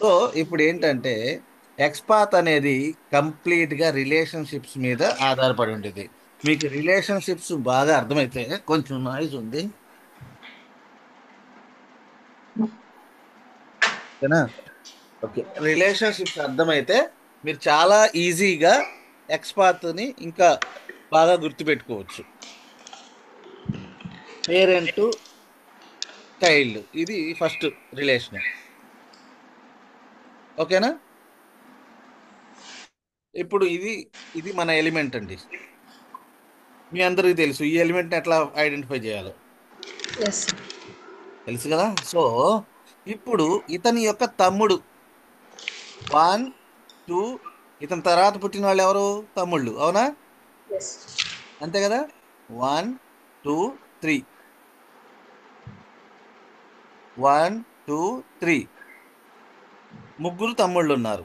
So ఇప్పుడు ఏంటంటే XPath అనేది కంప్లీట్గా రిలేషన్షిప్స్ మీద ఆధారపడి ఉండేది. మీకు రిలేషన్షిప్స్ బాగా అర్థమైతే, కొంచెం నాయిస్ ఉంది, ఓకేనా? ఓకే, రిలేషన్షిప్స్ అర్థమైతే మీరు చాలా ఈజీగా ఎక్స్పాత్ని ఇంకా బాగా గుర్తుపెట్టుకోవచ్చు. పేరెంట్ చైల్డ్, ఇది ఫస్ట్ రిలేషన్, ఓకేనా? ఇప్పుడు ఇది ఇది మన ఎలిమెంట్ అండి. మీ అందరికీ తెలుసు ఈ ఎలిమెంట్ని ఎట్లా ఐడెంటిఫై చేయాలో, ఎస్. తెలుసు కదా. సో ఇప్పుడు ఇతని యొక్క తమ్ముడు 1, 2, ఇతని తర్వాత పుట్టిన వాళ్ళు ఎవరు? తమ్ముళ్ళు, అవునా? ఎస్. అంతే కదా. 1, 2, 3, 1, 2, 3, ముగ్గురు తమ్ముళ్ళు ఉన్నారు.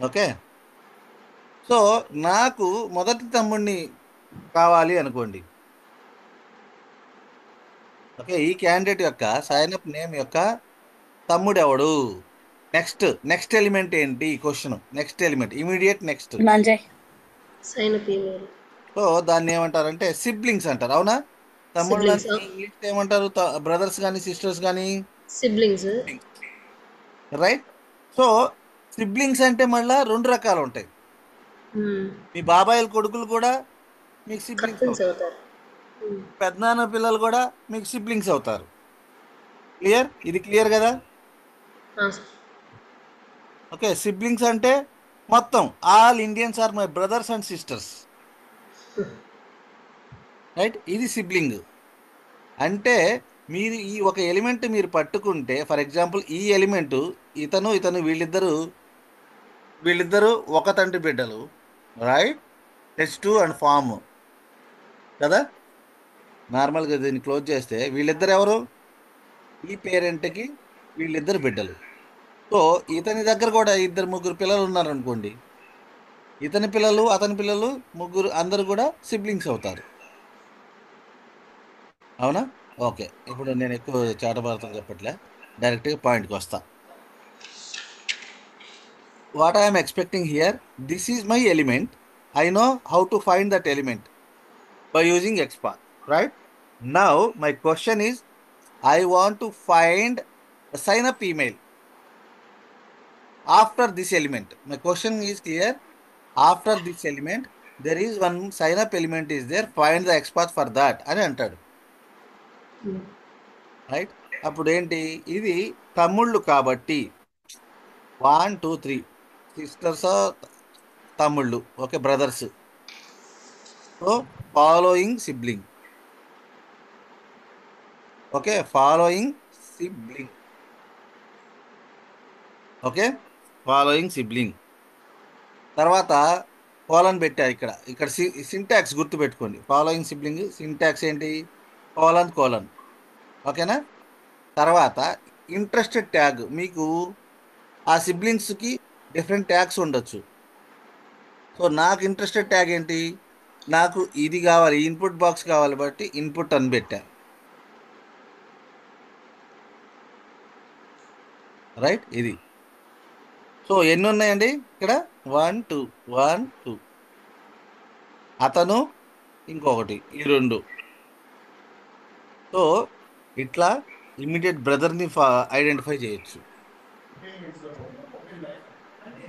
ఓకే. సో నాకు మొదటి తమ్ముడిని కావాలి అనుకోండి. ఓకే, ఈ క్యాండిడేట్ యొక్క సైన్ అప్ నేమ్ యొక్క తమ్ముడు ఎవడు? నెక్స్ట్ నెక్స్ట్ ఎలిమెంట్ ఏంటి? Question, next element, immediate next. Dhananjay. Sign up email. So దాన్ని ఏమంటారంటే సిబ్లింగ్స్ అంటారు, అవునా? సిబ్లింగ్స్. తమ్ముళ్ళని ఇంగ్లీష్ ఏమంటారు? బ్రదర్స్ కానీ సిస్టర్స్ కానీ, సిబ్లింగ్స్. రైట్. సో సిబ్లింగ్స్ అంటే మళ్ళా రెండు రకాలు ఉంటాయి. మీ బాబాయిల కొడుకులు కూడా మీకు సిబ్లింగ్స్ కజిన్స్ అవుతారు, అవుతారు. పెద్దనాన్న పిల్లలు కూడా మీకు సిబ్లింగ్స్ అవుతారు. క్లియర్? ఇది క్లియర్ కదా. ఓకే, సిబ్లింగ్స్ అంటే మొత్తం all Indians are my brothers and sisters, right. ఇది సిబ్లింగ్ అంటే. మీరు ఈ ఒక ఎలిమెంట్ మీరు పట్టుకుంటే, ఫర్ ఎగ్జాంపుల్ ఈ ఎలిమెంట్, ఇతను ఇతను వీళ్ళిద్దరు వీళ్ళిద్దరు ఒక తండ్రి బిడ్డలు, రైట్. H2 అండ్ ఫామ్ కదా. నార్మల్గా దీన్ని క్లోజ్ చేస్తే వీళ్ళిద్దరు ఎవరు? ఈ పేరెంట్కి వీళ్ళిద్దరు బిడ్డలు. సో ఇతని దగ్గర కూడా ఇద్దరు ముగ్గురు పిల్లలు ఉన్నారు అనుకోండి, ఇతని పిల్లలు అతని పిల్లలు ముగ్గురు అందరు కూడా సిబ్లింగ్స్ అవుతారు, అవునా? ఓకే, ఇప్పుడు నేను ఎక్కువ చాటభారతం చెప్పట్లే, డైరెక్ట్గా పాయింట్కి వస్తా. What I'm expecting here, this is my element. I know how to find that element by using XPath, right? Now my question is, I want to find a sign up email after this element. My question is clear. After this element, there is one sign up element is there. Find the XPath for that అని అంటాడు, right. అప్పుడు ఏంటి? ఇది తమ్ముళ్ళు కాబట్టి 1, 2, 3 sisters, తమ్ముళ్ళు, okay, brothers. So following sibling, okay, following sibling, okay, following sibling. తర్వాత colon పెట్టా ఇక్కడ. ఇక్కడ సింటాక్స్ గుర్తు పెట్టుకోండి. ఫాలోయింగ్ సిబ్లింగ్ సింటాక్స్ ఏంటి? కోలన్ కోలన్, ఓకేనా? తర్వాత ఇంట్రెస్టెడ్ ట్యాగ్, మీకు ఆ సిబ్లింగ్స్కి డిఫరెంట్ ట్యాగ్స్ ఉండొచ్చు. సో నాకు ఇంట్రెస్టెడ్ ట్యాగ్ ఏంటి? నాకు ఇది కావాలి, ఇన్పుట్ బాక్స్ కావాలి, బట్టి ఇన్పుట్ అని పెట్టా, రైట్. ఇది. సో ఎన్ని ఉన్నాయండి ఇక్కడ? 1, 2, 1, 2, అతను ఇంకొకటి, ఈ రెండు. సో ఇట్లా ఇమ్మీడియట్ బ్రదర్ని ఐడెంటిఫై చేయొచ్చు,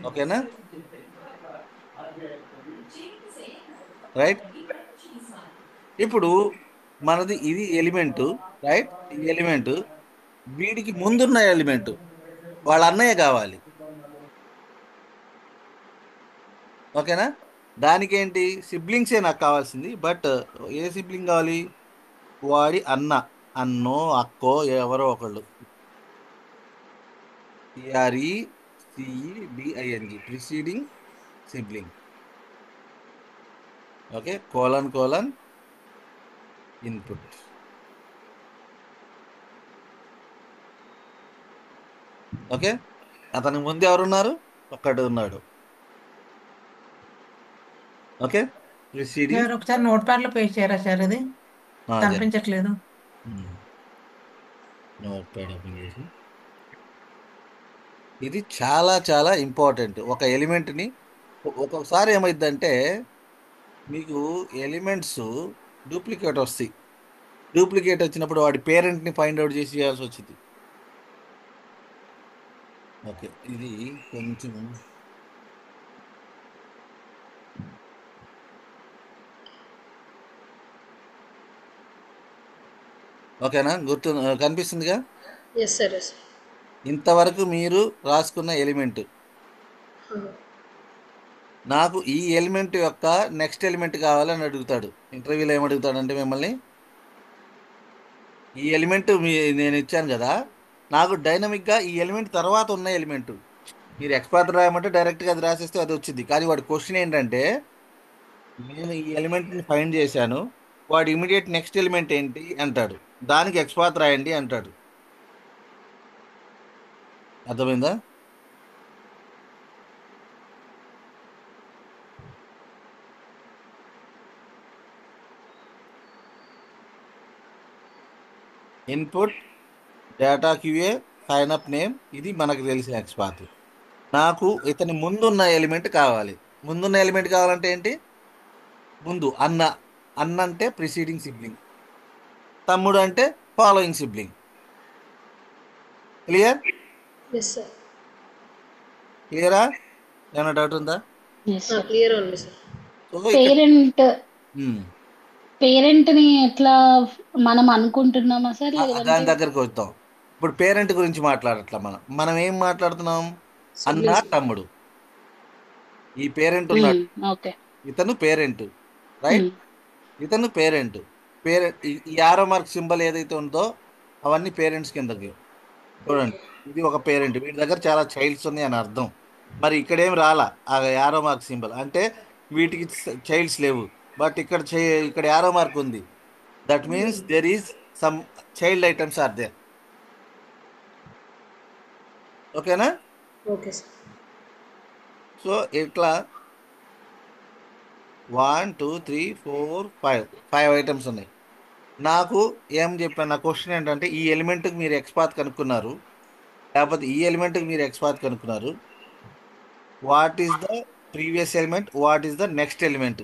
ఓకేనా? రైట్. ఇప్పుడు మనది ఇది ఎలిమెంటు, రైట్. ఈ ఎలిమెంటు వీడికి ముందున్న ఎలిమెంటు వాళ్ళ అన్నయ్య కావాలి, ఓకేనా? దానికేంటి? సిబ్లింగ్సే నాకు కావాల్సింది, బట్ ఏ సిబ్లింగ్ కావాలి? వాడి అన్న, అన్నో అక్కో ఎవరో ఒకళ్ళు, PRECEDING, preceding sibling, okay, colon colon input, okay. అతనికి ముందు ఎవరున్నారు? ఒక్కడు ఉన్నాడు, ఓకే. ప్రిసీడింగ్, సార్ ఒకసారి నోట్ ప్యాడ్ లో పేస్ట్ చేయరా సార్? ఇది కనిపించట్లేదు. నోట్ ప్యాడ్ ఓపెన్ చేసి ఇది చాలా చాలా ఇంపార్టెంట్. ఒక ఎలిమెంట్ని ఒక్కొక్కసారి ఏమైందంటే మీకు ఎలిమెంట్స్ డూప్లికేట్ వస్తాయి. డూప్లికేట్ వచ్చినప్పుడు వాడి పేరెంట్ని ఫైండ్ అవుట్ చేసి చేయాల్సి వచ్చింది. ఓకే, ఇది కొంచెం ఓకేనా, గుర్తు కనిపిస్తుందిగా. Yes sir, yes. ఇంతవరకు మీరు రాసుకున్న ఎలిమెంట్, నాకు ఈ ఎలిమెంట్ యొక్క నెక్స్ట్ ఎలిమెంట్ కావాలని అడుగుతాడు. ఇంటర్వ్యూలో ఏమడుగుతాడంటే మిమ్మల్ని, ఈ ఎలిమెంట్ నేను ఇచ్చాను కదా, నాకు డైనమిక్గా ఈ ఎలిమెంట్ తర్వాత ఉన్న ఎలిమెంట్, మీరు ఎక్స్పాత్ రాయమంటే డైరెక్ట్గా అది రాసేస్తే అది వచ్చింది. కానీ వాడి క్వశ్చన్ ఏంటంటే, నేను ఈ ఎలిమెంట్ని ఫైండ్ చేశాను, వాడు ఇమీడియట్ నెక్స్ట్ ఎలిమెంట్ ఏంటి అంటాడు, దానికి ఎక్స్పాత్ రాయండి అంటాడు. అర్థమైందా? Input data QA sign up name, ఇది మనకు తెలిసిన ఎక్స్పాత్. నాకు ఇతని ముందున్న ఎలిమెంట్ కావాలి. ముందున్న ఎలిమెంట్ కావాలంటే ఏంటి? ముందు అన్న. అన్న అంటే ప్రిసీడింగ్ సిబ్లింగ్, తమ్ముడు అంటే following sibling. Clear? Yes sir. క్లియరా? ఏమైనా డౌట్ ఉందా? Yes sir. క్లియర్ ఉంది సార్. సో ఇక్కడ పేరెంట్ ఉమ్, పేరెంట్ ని ఎట్లా మనం అనుకుంటున్నామా సార్, లేదంటే దాని దగ్గరకు వద్దాం. ఇప్పుడు పేరెంట్ గురించి మాట్లాడట్లా, మనం మనం ఏం మాట్లాడుతున్నాం? అన్న, సిబ్లింగ్స్. తమ్ముడు. ఈ పేరెంట్ ఉన్నాడు, ఓకే. ఇతను పేరెంట్, రైట్? ఇతను పేరెంట్. పేరెంట్ ఈ ఆరో మార్క్ సింబల్ ఏదైతే ఉందో అవన్నీ పేరెంట్స్ కిందకి. చూడండి, ఇది ఒక పేరెంట్, వీడి దగ్గర చాలా చైల్డ్స్ ఉన్నాయి అని అర్థం. మరి ఇక్కడేం రాలా ఆ యారో మార్క్ సింబల్ అంటే వీటికి చైల్డ్స్ లేవు. బట్ ఇక్కడ యారో మార్క్ ఉంది. That means there is some child items are there. ఓకేనా? Okay sir. సో ఇట్లా 1 2 3 4 5 ఐటమ్స్ ఉన్నాయి. నాకు ఏం చెప్పాను, నా క్వశ్చన్ ఏంటంటే, ఈ ఎలిమెంట్కి మీరు ఎక్స్పాత్ కనుక్కున్నారు, లేకపోతే ఈ ఎలిమెంట్కి మీరు ఎక్స్పాత్ కనుక్కున్నారు, what is the previous element, what is the next element,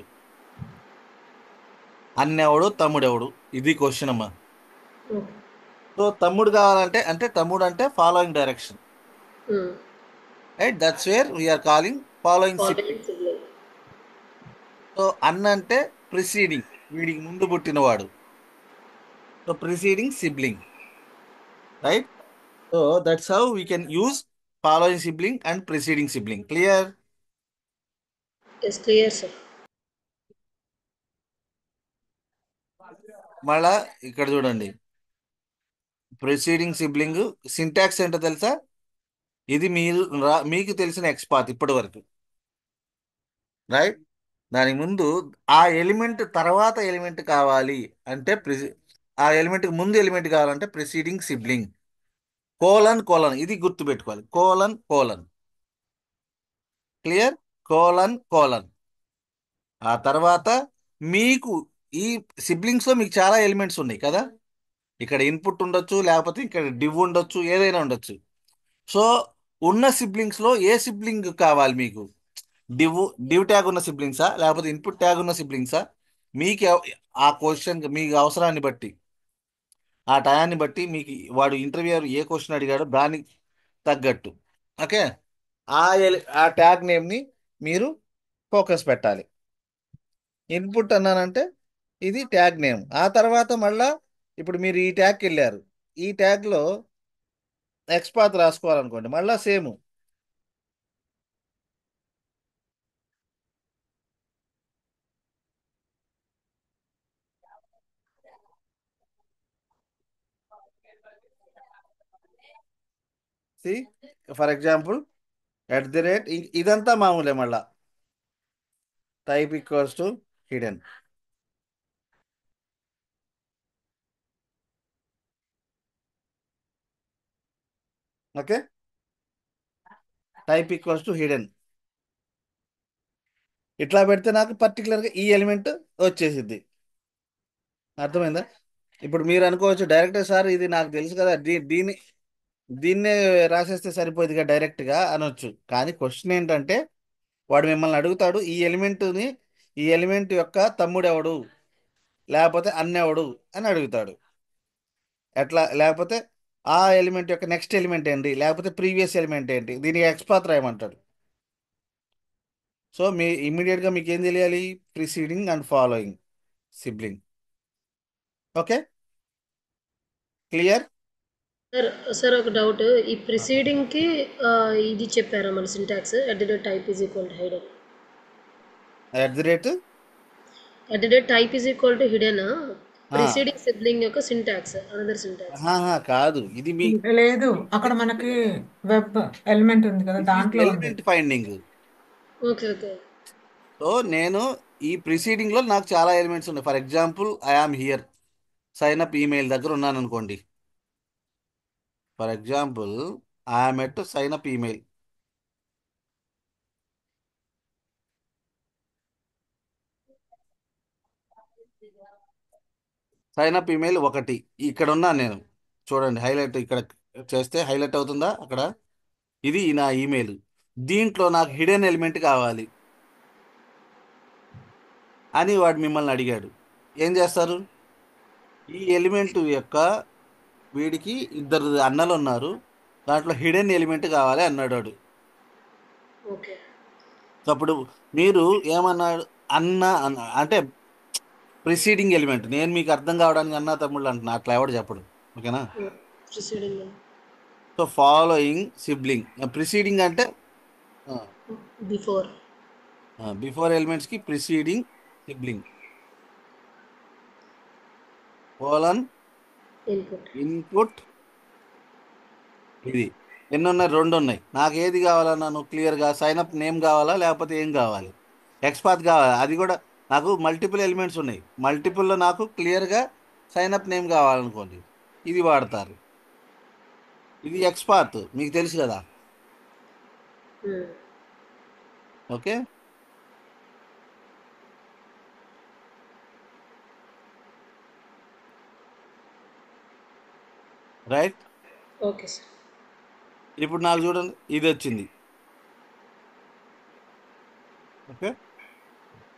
అన్నెవడు తమ్ముడెవడు, ఇది క్వశ్చన్ అమ్మా. ఓకే. సో తమ్ముడు కావాలంటే, అంటే తమ్ముడు అంటే following direction, right? That's where we're calling following sibling. Following sibling. So అన్న అంటే ప్రిసీడింగ్, వీడికి ముందు పుట్టినవాడు. So preceding sibling, right? So that's how we can use following sibling and preceding sibling. Clear? Yes, clear sir. మళ్ళా ఇక్కడ చూడండి, preceding sibling syntax ఏంటో తెలుసా? ఇది మీకు తెలిసిన ఎక్స్పాత్ ఇప్పటి వరకు, రైట్? దానికి ముందు ఆ ఎలిమెంట్ తర్వాత ఎలిమెంట్ కావాలి అంటే ఆ ఎలిమెంట్కి ముందు ఎలిమెంట్ కావాలంటే ప్రిసీడింగ్ సిబ్లింగ్. కోలన్ కోలన్, ఇది గుర్తుపెట్టుకోవాలి, colon colon. Clear? Colon colon. ఆ తర్వాత మీకు ఈ సిబ్లింగ్స్లో మీకు చాలా ఎలిమెంట్స్ ఉన్నాయి కదా, ఇక్కడ ఇన్పుట్ ఉండొచ్చు, లేకపోతే ఇక్కడ డివ్ ఉండొచ్చు, ఏదైనా ఉండొచ్చు. సో ఉన్న సిబ్లింగ్స్లో ఏ సిబ్లింగ్ కావాలి మీకు? డివ్ డివ్ ట్యాగ్ ఉన్న సిబ్లింగ్సా, లేకపోతే ఇన్పుట్ ట్యాగ్ ఉన్న సిబ్లింగ్సా? మీకు ఆ క్వశ్చన్ మీకు అవసరాన్ని బట్టి, ఆ టయాన్ని బట్టి, మీకు వాడు ఇంటర్వ్యూయర్ ఏ క్వశ్చన్ అడిగాడో దానికి తగ్గట్టు, ఓకే, ఆ ట్యాగ్ నేమ్ని మీరు ఫోకస్ పెట్టాలి. ఇన్పుట్ అన్నానంటే ఇది ట్యాగ్ నేమ్. ఆ తర్వాత మళ్ళా ఇప్పుడు మీరు ఈ ట్యాగ్కి వెళ్ళారు, ఈ ట్యాగ్లో ఎక్స్పాత్ రాసుకోవాలనుకోండి, మళ్ళా సేమ్. సి ఫర్ ఎగ్జాంపుల్ @ ఇదంతా మామూలే. మళ్ళా type equals to hidden. Okay, type equals to hidden. ఇట్లా పెడితే నాకు పర్టికులర్గా ఈ ఎలిమెంట్ వచ్చేసిద్ది. అర్థమైందా? ఇప్పుడు మీరు అనుకోవచ్చు డైరెక్టర్ సార్ ఇది నాకు తెలుసు కదా, దీన్ని దీన్నే రాసేస్తే సరిపోతుందిగా డైరెక్ట్గా అనొచ్చు. కానీ క్వశ్చన్ ఏంటంటే వాడు మిమ్మల్ని అడుగుతాడు ఈ ఎలిమెంట్ యొక్క తమ్ముడు ఎవడు, లేకపోతే అన్నెవడు అని అడుగుతాడు. ఎట్లా లేకపోతే ఆ ఎలిమెంట్ యొక్క నెక్స్ట్ ఎలిమెంట్ ఏంటి, లేకపోతే ప్రీవియస్ ఎలిమెంట్ ఏంటి, దీనికి ఎక్స్పాత్ రాయమంటాడు. సో ఇమ్మీడియట్గా మీకు ఏం తెలియాలి? Preceding and following sibling. Okay, clear. Sir sir ఒక డౌట్. ఈ ప్రిసీడింగ్కి ఇది చెప్పారా మన syntax at the rate type is equal to hidden? At the rate at the rate type is equal to hidden preceding sibling యొక్క syntax another syntax. కాదు, ఇది మీ లేదు, అక్కడ మనకి వెబ్ ఎలిమెంట్ ఉంది కదా, దాంట్లో ఉంది. Element finding. Okay okay. So నేను ఈ ప్రిసీడింగ్లో నాకు చాలా ఎలిమెంట్స్ ఉన్నాయి. For example I am here, sign up email దగ్గర ఉన్నాను అనుకోండి. For example I'm at sign up email. Sign up email ఒకటి, ఇక్కడ ఉన్నాను నేను. చూడండి, హైలైట్ ఇక్కడ చేస్తే హైలైట్ అవుతుందా అక్కడ? ఇది నా ఈమెయిల్. దీంట్లో నాకు హిడెన్ ఎలిమెంట్ కావాలి అని వాడు మిమ్మల్ని అడిగాడు. ఏం చేస్తారు? ఈ ఎలిమెంట్ యొక్క వీడికి ఇద్దరు అన్నలు ఉన్నారు, దాంట్లో హిడెన్ ఎలిమెంట్ కావాలి అన్నాడు వాడు. ఓకే. అప్పుడు మీరు ఏమన్నాడు? అంటే ప్రిసీడింగ్ ఎలిమెంట్. నేను మీకు అర్థం కావడానికి అన్న తమ్ముళ్ళు అంటున్నా, అట్లా ఎవడు చెప్పడు. ఓకేనా? Preceding so following sibling. Preceding అంటే బిఫోర్. బిఫోర్ ఎలిమెంట్స్కి preceding sibling colon input. Input. ఇది ఎన్ని ఉన్నాయి? రెండు ఉన్నాయి. నాకు ఏది కావాలన్నాను క్లియర్గా? సైన్ అప్ నేమ్ కావాలా, లేకపోతే ఏం కావాలి? ఎక్స్పాత్ కావాలి. అది కూడా నాకు మల్టిపుల్ ఎలిమెంట్స్ ఉన్నాయి. మల్టిపుల్లో నాకు క్లియర్గా సైన్ అప్ నేమ్ కావాలనుకోండి, ఇది వాడతారు. ఇది ఎక్స్పాత్, మీకు తెలుసు కదా. Okay, right. Okay sir. ఇప్పుడు నాకు చూడండి, ఇది వచ్చింది. ఓకే,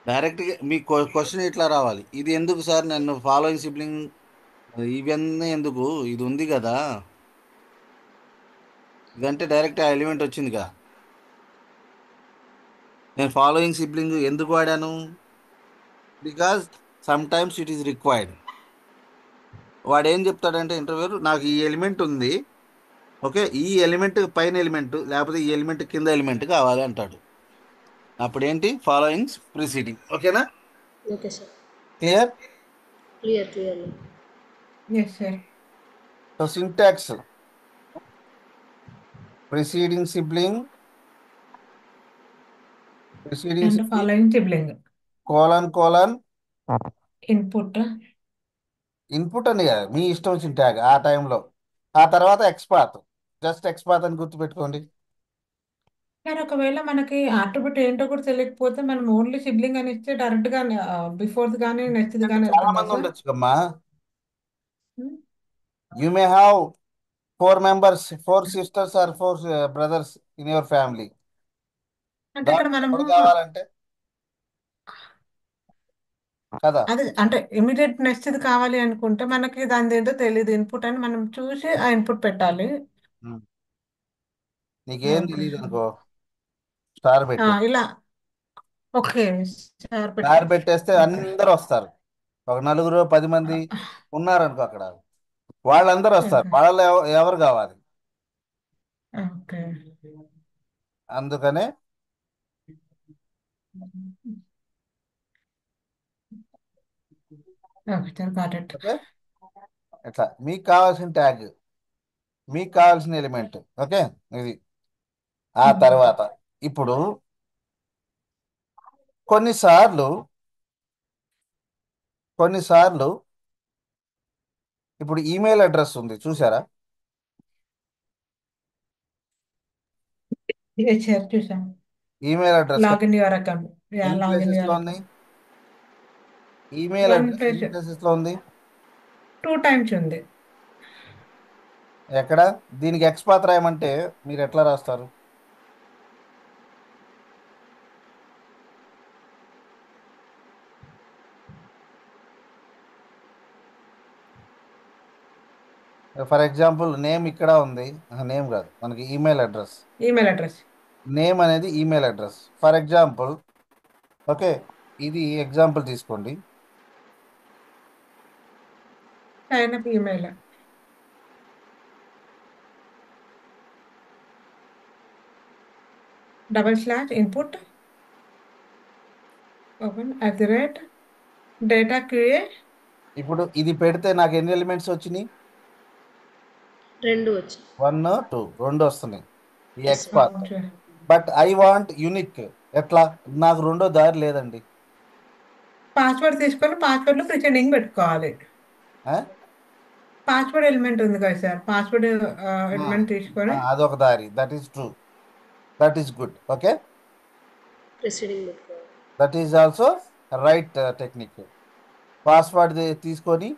డైరెక్ట్గా మీ క్వశ్చన్ ఇట్లా రావాలి. ఇది ఎందుకు సార్ నన్ను ఫాలోయింగ్ సిబ్లింగ్ ఇవన్నీ ఎందుకు? ఇది ఉంది కదా, ఇదంటే డైరెక్ట్ ఆ ఎలిమెంట్ వచ్చిందిగా. నేను ఫాలోయింగ్ సిబ్లింగ్ ఎందుకు వాడాను? Because some times it is required. వాడు ఏం చెప్తాడంటే ఇంటర్వ్యూర్, నాకు ఈ ఎలిమెంట్ ఉంది, ఓకే, ఈ ఎలిమెంట్ పైన ఎలిమెంట్, లేకపోతే ఈ ఎలిమెంట్ కింద ఎలిమెంట్ కావాలి అంటాడు. అప్పుడు ఏంటి? Following preceding. ఓకేనా? Okay sir. Clear. Clear. Yes sir. So syntax preceding sibling and following sibling colon input. Input అని కాదు, మీ ఇష్టం వచ్చిన ట్యాగ్ ఆ టైంలో. ఆ తర్వాత ఎక్స్పాత్, జస్ట్ ఎక్స్పాత్ అని గుర్తుపెట్టుకోండి. సార్ ఒకవేళ మనకి ఆట్రిబ్యూట్ ఏంటో కూడా తెలియకపోతే మనం ఓన్లీ సిబ్లింగ్ అని ఇస్తే డైరెక్ట్ గా బిఫోర్ కానీ నెక్స్ట్ అంటే కానీ చాలా వెళ్తుందా మంది సార్? ఉండొచ్చు అమ్మా. You may have 4 members, 4 sisters are 4 brothers in your family. అంటే ఇక్కడ దాంట్లో మనము ఎవరు కావాలంటే కదా. అది అంటే ఇమీడియట్ నెక్స్ట్ ఇది కావాలి అనుకుంటే మనకి దాని ఏదో తెలియదు, ఇన్పుట్ అని మనం చూసి ఆ ఇన్పుట్ పెట్టాలి. ఉమ్. నీకేం ఓకే తెలియదు సార్. అనుకో, స్టార్ పెట్టు. ఇలా ఓకే సార్ స్టార్ పెట్టాను. పెట్టేస్తే ఓకే అందరు వస్తారు. ఒక నలుగురు 10 మంది ఉన్నారనుకో అక్కడ, వాళ్ళందరూ వస్తారు. ఓకే వాళ్ళు ఎవరు కావాలి? ఓకే అందుకనే okay sir, got it. Okay, ఇట్లా మీకు కావాల్సిన ట్యాగ్, మీకు కావాల్సిన ఎలిమెంట్. ఓకే, ఇది. ఆ తర్వాత ఇప్పుడు కొన్నిసార్లు కొన్నిసార్లు ఇప్పుడు ఈమెయిల్ అడ్రస్ ఉంది చూసారా? ఎస్ సార్, చూసాను. Email address login your account. Yeah, ఎన్ని లాగిన్ ప్లేసెస్ లో యువర్ ఉంది? Account. Email one address place ఎన్ని ప్లేసెస్ లో ఉంది? 2 టైమ్స్ ఉంది. ఎక్కడ దీనికి ఎక్స్ పాత్ రాయమంటే మీరు ఎట్లా రాస్తారు? ఫర్ ఎగ్జాంపుల్ నేమ్ ఇక్కడ ఉంది. నేమ్ కాదు, మనకి email address. Email address. Name అనేది email address. For example okay, ఇది ఎగ్జాంపుల్ తీసుకోండి. Sign up email. /input open @data create. ఇప్పుడు ఇది పెడితే నాకు ఎన్ని ఎలిమెంట్స్ వచ్చినాయి? 2 వచ్చి 1 2 రెండు వస్తున్నాయి ఈ S X path. But I want unique. ఎట్లా? నాకు రెండో దారి లేదండి. పాస్వర్డ్ తీసుకొని పాస్వర్డ్ లో ప్రిసీడింగ్ పెట్టుకోవాలి. ఆ? పాస్వర్డ్ ఎలిమెంట్ ఉంది కదా సార్, పాస్వర్డ్ ఎలిమెంట్ తీసుకొని అదొక దారి. That is true, that is good. Okay, preceding పెట్టుకోవాలి. That is also right technique. Password తీసుకొని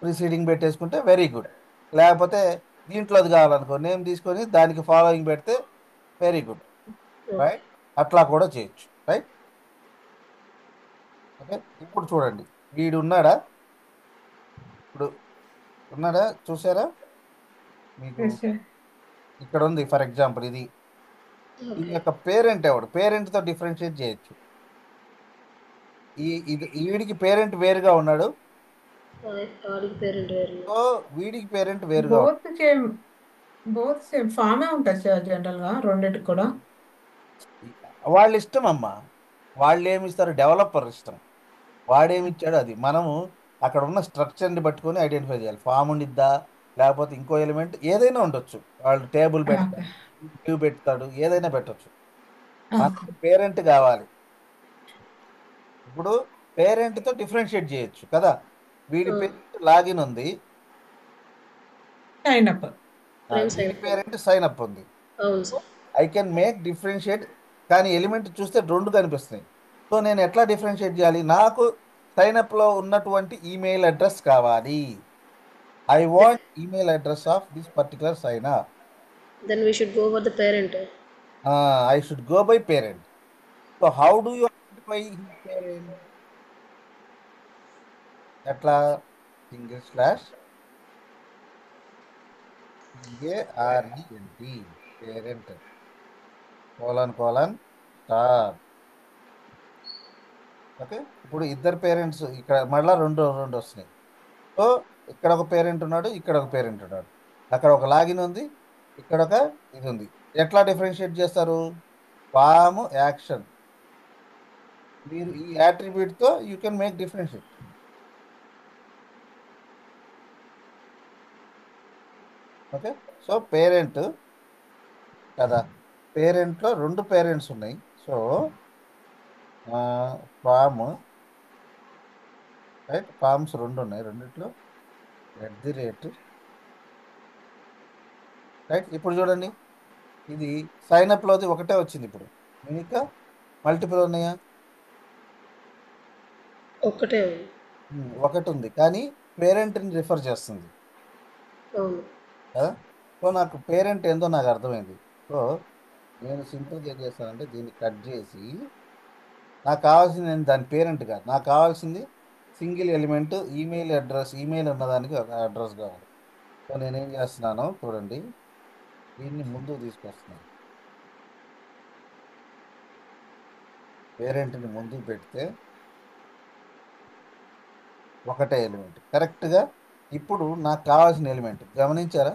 ప్రిసీడింగ్ పెట్టేసుకుంటే వెరీ గుడ్. లేకపోతే దీంట్లో అది కావాలనుకో, నేమ్ తీసుకొని దానికి ఫాలోయింగ్ పెడితే వెరీ గుడ్. రైట్, అట్లా కూడా చేయొచ్చు. Right, okay. ఇప్పుడు చూడండి, వీడు ఉన్నాడా? ఇప్పుడు ఉన్నాడా? చూసారా? మీకు Yes, sir. ఇక్కడ ఉంది ఫర్ ఎగ్జాంపుల్ ఇది ఓకే. యొక్క పేరెంట్ ఎవడు? పేరెంట్తో డిఫరెన్షియేట్ చేయొచ్చు. వీడికి పేరెంట్ వేరుగా ఉన్నాడు, ఆడికి పేరెంట్ వేరు. సో వీడికి పేరెంట్ వేరుగా ఉన్నాడు. బోత్ సేమ్ ఫామే ఉంటుంది సార్ జనరల్ గా రెండింటికి కూడా. వాళ్ళ ఇష్టం అమ్మా, వాళ్ళు ఏమి ఇస్తారు? డెవలపర్ ఇష్టం. వాడేమి ఇచ్చాడు అది మనము అక్కడ ఉన్న స్ట్రక్చర్ని పట్టుకొని ఐడెంటిఫై చేయాలి. ఫామ్ ఉండిద్దా, లేకపోతే ఇంకో ఎలిమెంట్ ఏదైనా ఉండొచ్చు. వాళ్ళు టేబుల్ పెడతాడు, క్యూ పెడతాడు, ఏదైనా పెట్టచ్చు. మనకి పేరెంట్ కావాలి. ఇప్పుడు పేరెంట్తో డిఫరెన్షియేట్ చేయొచ్చు కదా. వీడి పేరెంట్ లాగిన్ ఉంది, సైన్ అప్. వీడి పేరెంట్ సైన్ అప్ ఉంది. అవును sir. I can make differentiate, కానీ ఎలిమెంట్ చూస్తే రెండు కనిపిస్తున్నాయి. సో నేను ఎట్లా డిఫరెన్షియేట్ చేయాలి? నాకు సైన్అప్లో ఉన్నటువంటి ఈమెయిల్ అడ్రస్ కావాలి. I want email address of this particular sign up. Then we should go for the parent. I should go by parent. So how do you identify his parent? ఎట్లా? Single slash PARENT parent colon star. Okay, ఇప్పుడు ఇద్దరు parents ఇక్కడ మళ్ళీ రెండు వస్తున్నాయి. So ఇక్కడ ఒక parent ఉన్నాడు, ఇక్కడ ఒక పేరెంట్ ఉన్నాడు, అక్కడ ఒక లాగిన్ ఉంది, ఇక్కడ ఒక ఇది ఉంది. ఎట్లా డిఫరెన్షియేట్ చేస్తారు? Form action. మీరు ఈ యాట్రిబ్యూట్తో you can make differentiate. Okay, so parent కదా, పేరెంట్లో రెండు పేరెంట్స్ ఉన్నాయి. సో ఫామ్ రైట్, ఫామ్స్ రెండు ఉన్నాయి, రెండిట్లో @ రైట్. ఇప్పుడు చూడండి, ఇది సైన్అప్లోది ఒకటే వచ్చింది. ఇప్పుడు ఇంకా మల్టిపుల్ ఉన్నాయా? ఒక్కటే ఒకటి ఉంది, కానీ పేరెంట్ని రిఫర్ చేస్తుంది అవును. కదా. సో నాకు పేరెంట్ ఏందో నాకు అర్థమైంది. సో నేను సింపుల్గా ఏం చేస్తానంటే దీన్ని కట్ చేసి, నాకు కావాల్సింది నేను దాని పేరెంట్ కాదు, నాకు కావాల్సింది single element email address. Email ఉన్నదానికి ఒక అడ్రస్ కావాలి. సో నేనేం చేస్తున్నాను చూడండి, దీన్ని ముందుకు తీసుకొస్తున్నాను. పేరెంట్ని ముందుకు పెడితే ఒకటే ఎలిమెంట్ కరెక్ట్గా. ఇప్పుడు నాకు కావాల్సిన ఎలిమెంట్ గమనించారా?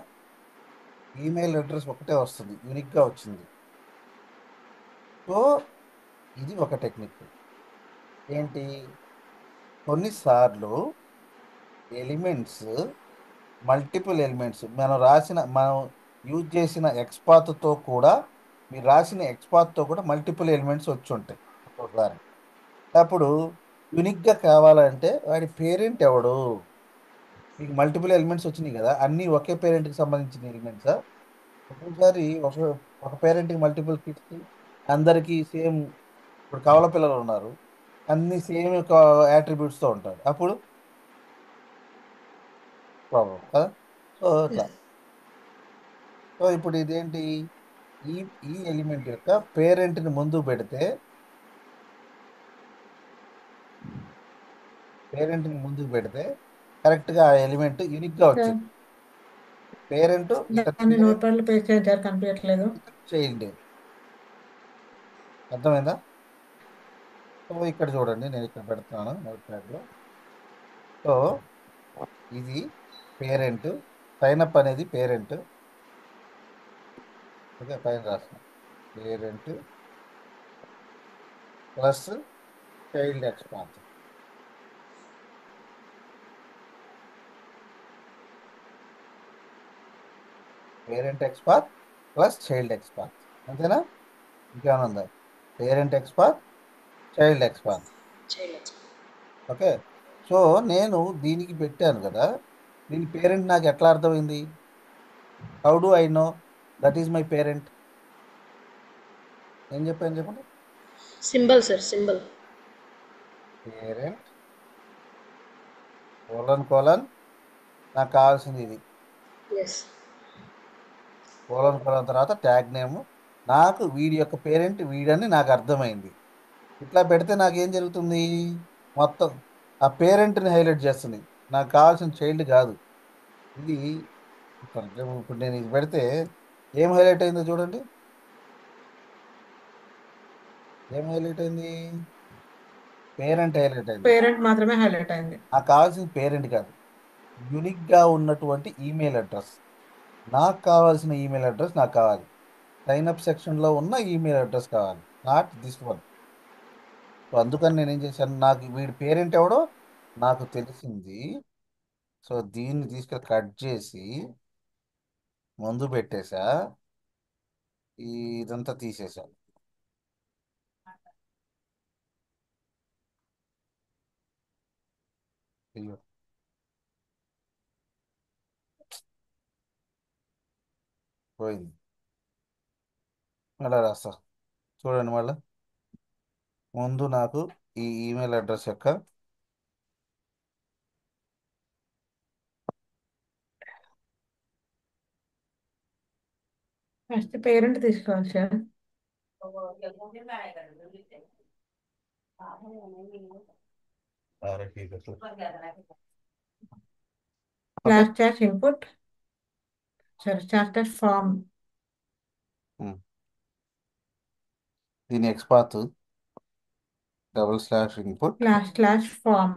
ఈమెయిల్ అడ్రస్ ఒకటే వస్తుంది, యూనిక్గా వచ్చింది. సో ఇది ఒక టెక్నిక్. ఏంటి? కొన్నిసార్లు ఎలిమెంట్స్, మల్టిపుల్ ఎలిమెంట్స్ మనం యూజ్ చేసిన ఎక్స్పాత్తో కూడా, మీరు రాసిన ఎక్స్పాత్తో కూడా మల్టిపుల్ ఎలిమెంట్స్ వచ్చి ఉంటాయి ఒక్కొక్కసారి. అప్పుడు యూనిక్గా కావాలంటే వాడి పేరెంట్ ఎవడు? మీకు మల్టిపుల్ ఎలిమెంట్స్ వచ్చినాయి కదా, అన్నీ ఒకే పేరెంట్కి సంబంధించిన ఎలిమెంట్సా? ఒక్కొక్కసారి ఒక పేరెంట్కి మల్టిపుల్ కిడ్స్, అందరికీ సేమ్. ఇప్పుడు కవల పిల్లలు ఉన్నారు, అన్ని సేమ్ యాట్రిబ్యూట్స్తో ఉంటారు, అప్పుడు ప్రాబ్లం కదా. సో అట్లా సో ఇప్పుడు ఇదేంటి, ఈ ఈ ఎలిమెంట్ యొక్క పేరెంట్ని ముందు పెడితే, పేరెంట్ని ముందుకు పెడితే కరెక్ట్గా ఆ ఎలిమెంట్ యూనిక్గా సార్ వచ్చింది. పేరెంట్ ఇతని దాన్ని పేరెంట్ నోట్ ప్యాడ్లో పేస్ట్ చేయండి సార్, కనిపించట్లేదు. చైల్డ్. అర్థమైందా? సో ఇక్కడ చూడండి, నేను ఇక్కడ పెడుతున్నాను నోట్ ప్యాడ్లో. సో ఇది పేరెంట్, సైనప్ అనేది పేరెంట్. ఓకే, పైన రాస్తాం parent plus child expanse. Parent XPath plus child XPath. అంతేనా? ఇంకేమైనా ఉందా? Parent XPath, child XPath. చేయలేదు. ఓకే. సో నేను దీనికి పెట్టాను కదా, దీని పేరెంట్ నాకు ఎట్లా అర్థమైంది? How do I know that is my parent? ఏం చెప్పాను చెప్పండి. Symbol sir, symbol. Parent colon colon, నాకు కావాల్సింది ఇది. ఎస్. కోలన్ కోలన్ తర్వాత ట్యాగ్ నేమ్. నాకు వీడి యొక్క పేరెంట్ వీడని నాకు అర్థమైంది. ఇట్లా పెడితే నాకు ఏం జరుగుతుంది? మొత్తం ఆ పేరెంట్ని హైలైట్ చేస్తుంది, నాకు కావాల్సిన చైల్డ్ కాదు ఇది. ఫర్ ఎగ్జాంపుల్ ఇప్పుడు నేను ఇది పెడితే ఏం హైలైట్ అయిందో చూడండి. ఏం హైలైట్ అయింది? పేరెంట్ హైలైట్ అయింది. పేరెంట్ మాత్రమే హైలైట్ అయింది. నాకు కావాల్సిన పేరెంట్ కాదు, యూనిక్గా ఉన్నటువంటి ఈమెయిల్ అడ్రస్. నాకు కావాల్సిన ఈమెయిల్ అడ్రస్ నాకు కావాలి, సైన్అప్ సెక్షన్లో ఉన్న ఈమెయిల్ అడ్రస్ కావాలి, నాట్ దిస్ వన్. సో అందుకని నేను ఏం చేశాను, నాకు వీడి పేరెంట్ ఎవడో నాకు తెలిసింది. సో దీన్ని తీసుకెళ్ళి కట్ చేసి ముందు పెట్టేశా, ఇదంతా తీసేసా. అయ్యో, పోయింది. మళ్ళా రాస్తా చూడండి. మళ్ళా ముందు నాకు ఈ ఈమెయిల్ అడ్రస్ యొక్క ఫస్ట్ పేరెంట్ తీసుకోవాలి sir. Okay. Slash dash input, sorry slash dash form, దీని XPath double slash input. Slash slash form.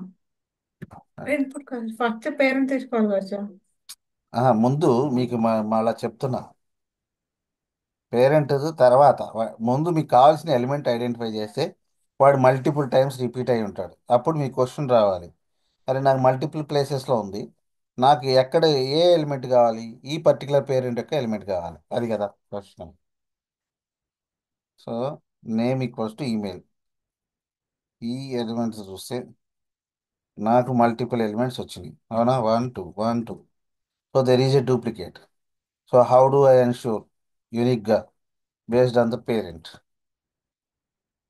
Input కాదు, ఫస్ట్ పేరెంట్ తీసుకోవాలి కదా సార్. ముందు మీకు మళ్ళా చెప్తున్నా, పేరెంట్ తర్వాత ముందు మీకు కావాల్సిన ఎలిమెంట్ ఐడెంటిఫై చేస్తే వాడు మల్టిపుల్ టైమ్స్ రిపీట్ అయి ఉంటాడు. అప్పుడు మీ క్వశ్చన్ రావాలి, అరే నాకు మల్టిపుల్ ప్లేసెస్లో ఉంది, నాకు ఎక్కడ ఏ ఎలిమెంట్ కావాలి, ఈ పర్టికులర్ పేరెంట్ యొక్క ఎలిమెంట్ కావాలి, అది కదా question. So name equals to email. ఈ ఎలిమెంట్స్ చూస్తే నాకు మల్టిపుల్ ఎలిమెంట్స్ వచ్చినాయి, అవునా? 1 2 1 2. So there is a duplicate. So how do I ensure యూనిక్గా బేస్డ్ ఆన్ ద పేరెంట్?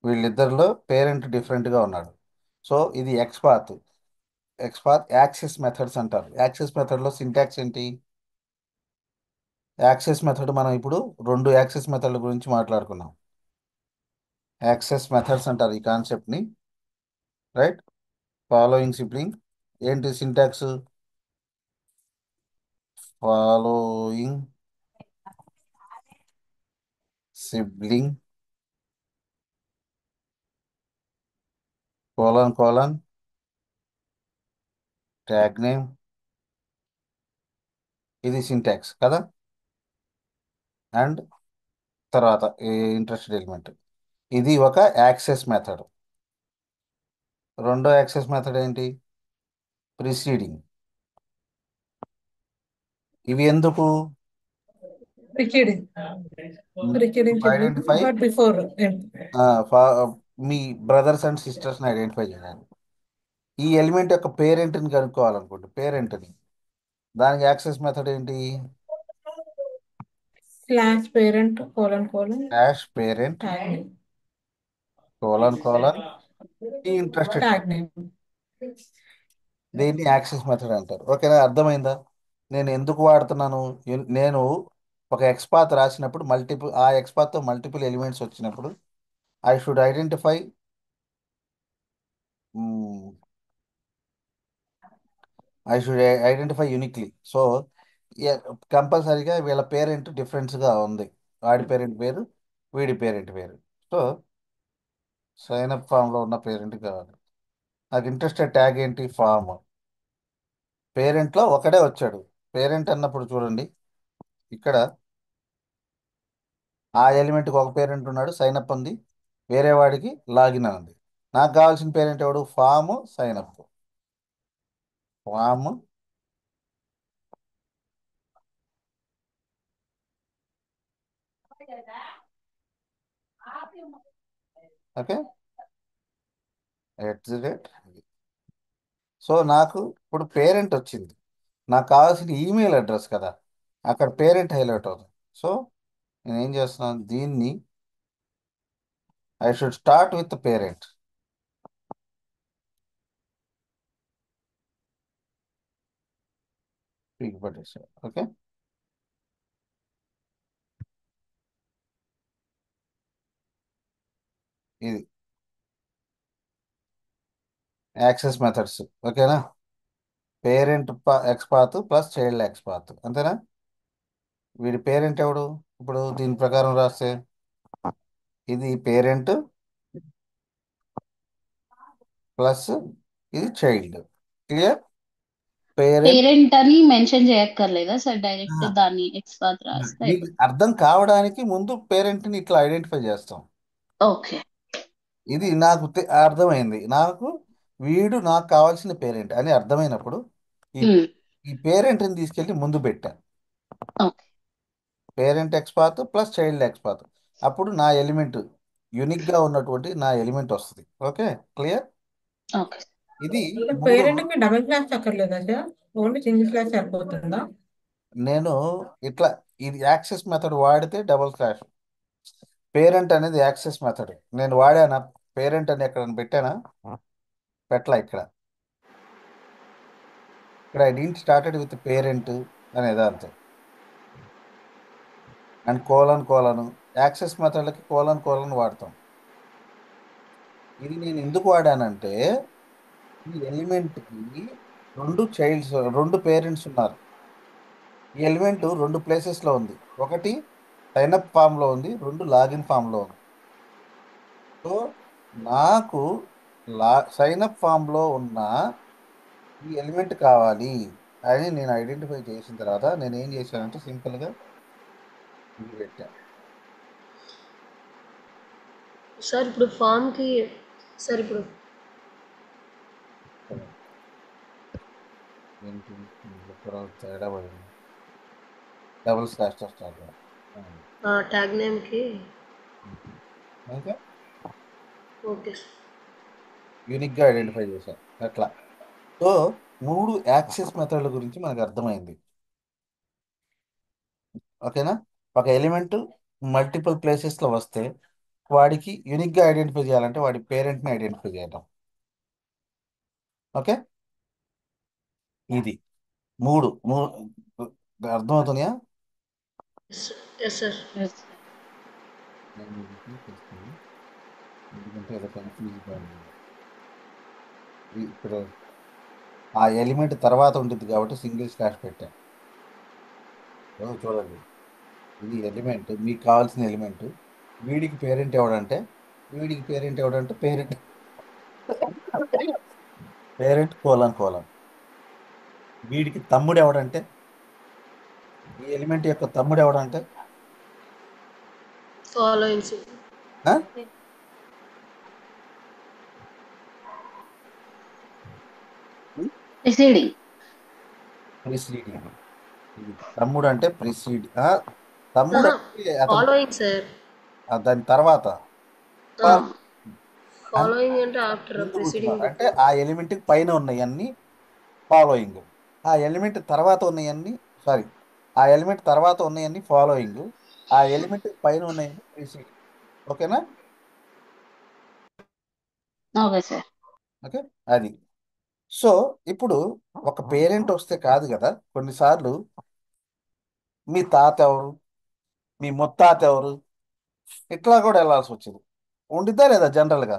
వీళ్ళిద్దరిలో పేరెంట్ డిఫరెంట్గా ఉన్నాడు. సో ఇది ఎక్స్పాత్. ఎక్స్పాత్ యాక్సెస్ మెథడ్స్ అంటారు. యాక్సెస్ మెథడ్లో సింటాక్స్ ఏంటి? యాక్సెస్ మెథడ్ మనం ఇప్పుడు రెండు యాక్సెస్ మెథడ్ల గురించి మాట్లాడుకున్నాం. యాక్సెస్ మెథడ్స్ అంటారు ఈ కాన్సెప్ట్ని, రైట్? ఫాలోయింగ్ సిబ్లింగ్ ఏంటి syntax? Following sibling colon colon tag name, ఇది సింటాక్స్ కదా. అండ్ తర్వాత ఇంట్రెస్టెడ్ ఎలిమెంట్, ఇది ఒక యాక్సెస్ మెథడ్. రెండో యాక్సెస్ మెథడ్ ఏంటి? ప్రిసీడింగ్. ఇవి ఎందుకు? Preceding, preceding sibling identify but before. మీ బ్రదర్స్ అండ్ సిస్టర్స్ని ఐడెంటిఫై చేయడానికి. ఈ ఎలిమెంట్ యొక్క పేరెంట్ని కనుక్కోవాలనుకోండి, పేరెంట్ని, దానికి యాక్సెస్ మెథడ్ ఏంటి? Slash parent colon colon dash parent tag name, colon colon ఈ ఇంట్రెస్టెడ్. Tag name. దీన్ని యాక్సెస్ మెథడ్ అంటారు. ఓకేనా? అర్థమైందా నేను ఎందుకు వాడుతున్నాను? నేను ఒక ఎక్స్పాత్ రాసినప్పుడు ఆ ఎక్స్పాత్తో మల్టిపుల్ ఎలిమెంట్స్ వచ్చినప్పుడు I should identify uniquely. So కంపల్సరీగా వీళ్ళ పేరెంట్ డిఫరెన్స్గా ఉంది. వాడి పేరెంట్ వేరు, వీడి పేరెంట్ వేరు. సో సైన్ అప్ ఫామ్లో ఉన్న పేరెంట్ కావాలి. నాకు ఇంట్రెస్టెడ్ ట్యాగ్ ఏంటి? ఫామ్. పేరెంట్లో ఒకడే వచ్చాడు. పేరెంట్ అన్నప్పుడు చూడండి, ఇక్కడ ఆ ఎలిమెంట్కి ఒక పేరెంట్ ఉన్నాడు, సైన్ అప్ ఉంది. వేరే వాడికి లాగిన్ అని ఉంది. నాకు కావాల్సిన పేరెంట్ ఎవడు? Form, sign up. Form, okay, at the rate. So నాకు ఇప్పుడు పేరెంట్ వచ్చింది. నాకు కావాల్సిన ఈమెయిల్ అడ్రస్ కదా, అక్కడ పేరెంట్ హైలైట్ అవుతుంది. సో నేను ఏం చేస్తున్నాను, దీన్ని I should start with parent. పీక్ పట్టేసాడు. ఓకే, ఇది యాక్సెస్ మెథడ్స్. ఓకేనా? Parent XPath plus child XPath, అంతేనా? వీడి పేరెంట్ ఎవడు? ఇప్పుడు దీని ప్రకారం రాస్తే ఇది పేరెంట్ ప్లస్ ఇది చైల్డ్. క్లియర్? పేరెంట్. పేరెంట్ అని మెన్షన్ చేయక్కర్లేదా సార్? డైరెక్ట్ దాన్ని ఎక్స్పాత్ రాస్తే మీకు అయిపోతుంది. అర్థం కావడానికి ముందు పేరెంట్ని ఇట్లా ఐడెంటిఫై చేస్తాం. ఓకే. ఇది నాకు అర్థమైంది. నాకు కావాల్సిన పేరెంట్ అని అర్థమైనప్పుడు ఈ ఉమ్, ఈ పేరెంట్ని తీసుకెళ్ళి ముందు పెట్టా. Okay. Parent XPath plus child XPath. అప్పుడు నా ఎలిమెంట్ యూనిక్గా ఉన్నటువంటి నా ఎలిమెంట్ వస్తుంది. Okay, clear? ఓకే. ఇది అంటే 3. పేరెంట్కి డబుల్ క్లాస్ అక్కర్లేదా సార్? ఓన్లీ సింగిల్ క్లాస్ సరిపోతుందా? నేను ఇట్లా ఇది యాక్సెస్ మెథడ్ వాడితే డబుల్ స్లాష్. పేరెంట్ అనేది యాక్సెస్ మెథడ్ నేను వాడానా? పేరెంట్ అని ఎక్కడ పెట్టానా? పెట్టలా. ఇక్కడ ఇక్కడ I didn't started with parent అనేది అంతే. అండ్ కోలన్ యాక్సెస్ మెథడ్లకి కోలన్ వాడతాం. ఇది నేను ఎందుకు వాడానంటే ఈ ఎలిమెంట్కి రెండు పేరెంట్స్ ఉన్నారు. ఈ ఎలిమెంట్ రెండు ప్లేసెస్లో ఉంది. ఒకటి సైన్అప్ ఫామ్లో ఉంది, రెండు లాగిన్ ఫామ్లో ఉంది. సో నాకు సైన్అప్ ఫామ్లో ఉన్న ఈ ఎలిమెంట్ కావాలి అని నేను ఐడెంటిఫై చేసిన తర్వాత నేను ఏం చేశానంటే సింపుల్గా ఇది పెట్టాను. సార్ ఇప్పుడు ఫామ్కి సార్ ఇప్పుడు ఏంటి తేడా పడింది. Double slash start. ట్యాగ్ నేమ్కి ఓకే, ఓకే. యూనిక్గా ఐడెంటిఫై చేశాను అట్లా. సో 3 యాక్సెస్ మెథడ్ల గురించి మనకు అర్థమైంది. ఓకేనా? ఒక ఎలిమెంట్ మల్టిపుల్ ప్లేసెస్లో వస్తే వాడికి యూనిక్గా ఐడెంటిఫై చేయాలంటే వాడి పేరెంట్ని ఐడెంటిఫై చేయడం. ఓకే, ఇది మూడు అర్థమవుతున్నాయా? Yes sir. Yes, sir. నేను ఇది చేస్తాను. ఎందుకంటే ఏదో కన్ఫ్యూజ్గా ఉంది. ఇప్పుడు ఆ ఎలిమెంట్ తర్వాత ఉంటుంది కాబట్టి సింగిల్ స్లాష్ పెట్టాను. చూడండి, ఇది ఎలిమెంట్, మీకు కావాల్సిన ఎలిమెంట్. వీడికి పేరెంట్ ఎవడంటే పేరెంట్ పేరెంట్ కోలన్. వీడికి తమ్ముడు ఎవడంటే ఈ ఎలిమెంట్ యొక్క తమ్ముడు ఎవడంటే ఫాలోయింగ్స్ ఆ? Preceding. ప్రిసీడింగ్. ఇది తమ్ముడు అంటే తమ్ముడు అంటే అతను ఫాలోయింగ్ సార్. దాని తర్వాత ఫాలోయింగ్ అంటే ఆఫ్టర్ ముందు ప్రిసీడింగ్. కూర్చున్నారు అంటే ఆ ఎలిమెంట్ పైన ఉన్నాయన్నీ ఫాలోయింగ్. ఆ ఎలిమెంట్ తర్వాత ఉన్నాయన్నీ సారీ ఆ ఎలిమెంట్ తర్వాత ఉన్నాయన్నీ ఫాలోయింగ్. ఆ ఎలిమెంట్ పైన ఉన్నాయన్నీ ప్రిసీడింగ్. ఓకేనా? Okay sir. ఓకే, అది. సో ఇప్పుడు ఒక పేరెంట్ వస్తే కాదు కదా, కొన్నిసార్లు మీ తాత ఎవరు, మీ ముత్తాత ఎవరు, ఇట్లా కూడా వెళ్ళాల్సి వచ్చింది. ఉండిద్దా లేదా జనరల్గా?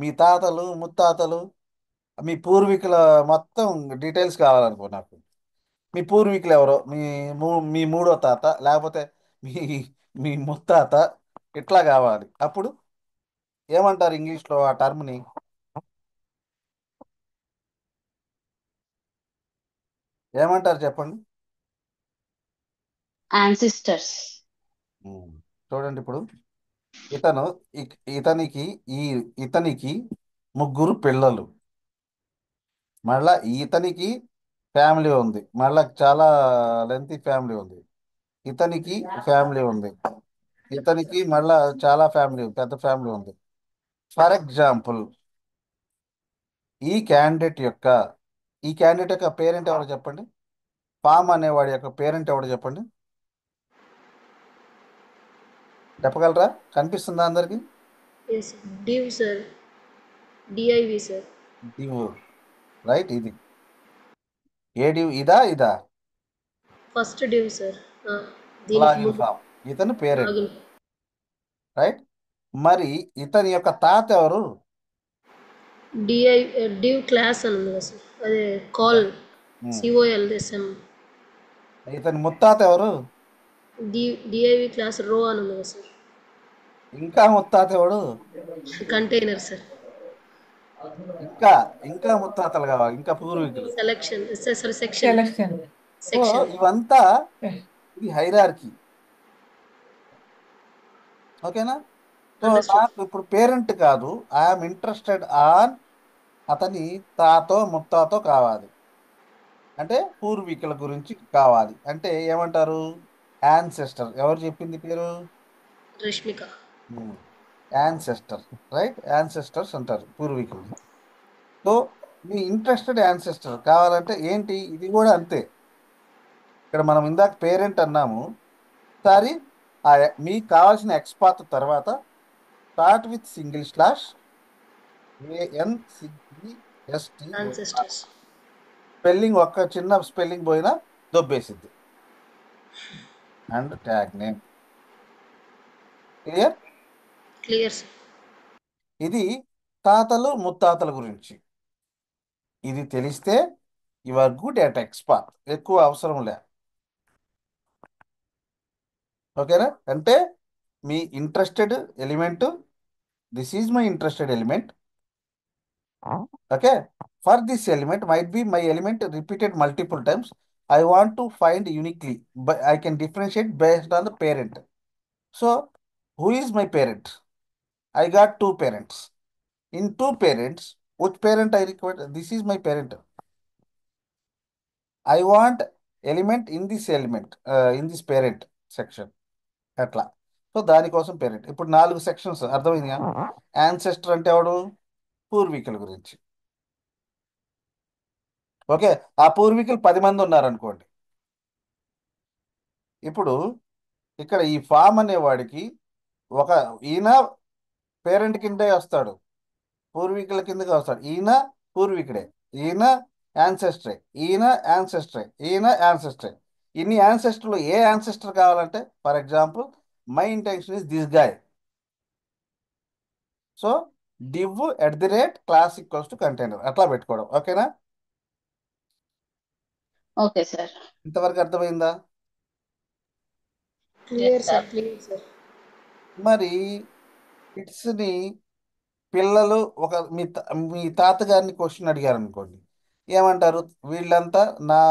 మీ తాతలు ముత్తాతలు మీ పూర్వీకుల మొత్తం డీటెయిల్స్ కావాలనుకో నాకు. మీ పూర్వీకులు ఎవరో, మీ మూడో తాత లేకపోతే మీ మీ ముత్తాత, ఇట్లా కావాలి. అప్పుడు ఏమంటారు ఇంగ్లీష్లో ఆ టర్మ్ని? ఏమంటారు చెప్పండి. యాన్సిస్టర్స్. ఉమ్. చూడండి ఇప్పుడు ఇతను ఇతనికి ఈ ఇతనికి ముగ్గురు పిల్లలు, మళ్ళా ఇతనికి ఫ్యామిలీ ఉంది, మళ్ళా చాలా లెంతీ ఫ్యామిలీ ఉంది. ఇతనికి ఫ్యామిలీ ఉంది, ఇతనికి మళ్ళా చాలా ఫ్యామిలీ ఉంది, పెద్ద ఫ్యామిలీ ఉంది. ఫర్ ఎగ్జాంపుల్ ఈ క్యాండిడేట్ యొక్క ఈ క్యాండిడేట్ యొక్క పేరెంట్ ఎవరు చెప్పండి. పామ్ అనేవాడి యొక్క పేరెంట్ ఎవరు చెప్పండి. చెప్పగలరా? కనిపిస్తుందా అందరికి? Yes div sir, D I V sir. Div, right. ఇది ఏ డివ్? ఇదా ఇదా? First div sir. దీనికి లాగిన్ ముందు ఫామ్, ఇతను పేరెంట్, లాగిన్. రైట్. మరి ఇతని యొక్క తాత ఎవరు? డిఐ డివ్ క్లాస్ అని ఉంది కదా సార్, అదే కాల్ ఉమ్. సిఓఎల్ఎస్ఎం. ఇతని ముత్తాత ఎవరు? డిఐవి క్లాస్ రో అని ఉంది కదా సార్, ఇంకా ముత్తాత ఎవడు? Container sir. ఇంకా ఇంకా ముత్తాతలు కావాలి, ఇంకా పూర్వీకులు. Selection sir, section. Selection. So section. ఇవంతా ఇది హైరార్కీ. ఓకేనా? So understood. నాకు ఇప్పుడు పేరెంట్ కాదు, ఐఎమ్ ఇంట్రెస్టెడ్ ఆన్ అతని తాతో ముత్తాతో కావాలి, అంటే పూర్వీకుల గురించి కావాలి. అంటే ఏమంటారు? యాన్సెస్టర్. ఎవరు చెప్పింది పేరు? రష్మిక. Ancestor, right. యాన్సెస్టర్స్ అంటారు పూర్వీకులు. సో మీ ఇంట్రెస్టెడ్ యాన్సెస్టర్ కావాలంటే ఏంటి? ఇది కూడా అంతే. ఇక్కడ మనం ఇందాక పేరెంట్ అన్నాము. సారీ, మీకు కావాల్సిన ఎక్స్పాత్ తర్వాత start with single slash ANCEST. Ancestors. Spelling ఒక్క చిన్న స్పెల్లింగ్ పోయినా దొబ్బేసిద్ది. And tag name. Clear? Clear sir. ఇది తాతలు ముత్తాతల గురించి. ఇది తెలిస్తే you are good at XPath. ఎక్కువ అవసరం లే. ఓకేనా? అంటే మీ interested element, this is my interested element. Okay, for this element might be my element repeated multiple times. I want to find uniquely, but I can differentiate based on the parent. So who is my parent? I got two parents. In two parents, which parent I require? This is my parent. I want element in this element, in this parent section. అట్లా. So దానికోసం parent. ఇప్పుడు 4 sections అర్థమైందిగా. Ancestor అంటే ఎవడు? పూర్వీకుల గురించి. Okay, ఆ పూర్వీకులు 10 మంది ఉన్నారనుకోండి. ఇప్పుడు ఇక్కడ ఈ ఫామ్ అనేవాడికి ఒక ఈయన పేరెంట్ కిందే వస్తాడు, పూర్వీకుల కిందకి వస్తాడు. ఈయన పూర్వీకుడే, ఈయన యాన్సెస్టరే, ఈయన యాన్సెస్టరే, ఈయన యాన్సెస్టరే. ఇన్ని యాన్సెస్టర్లు ఏ యాన్సెస్టర్ కావాలంటే, for example my intention is this guy. So div @class = container అట్లా పెట్టుకోవడం. ఓకేనా? Okay sir. ఇంతవరకు అర్థమైందా? Clear sir, clear sir. మరి కిడ్స్ని పిల్లలు మీ తాతగారిని క్వశ్చన్ అడిగారు అనుకోండి, ఏమంటారు? వీళ్ళంతా నా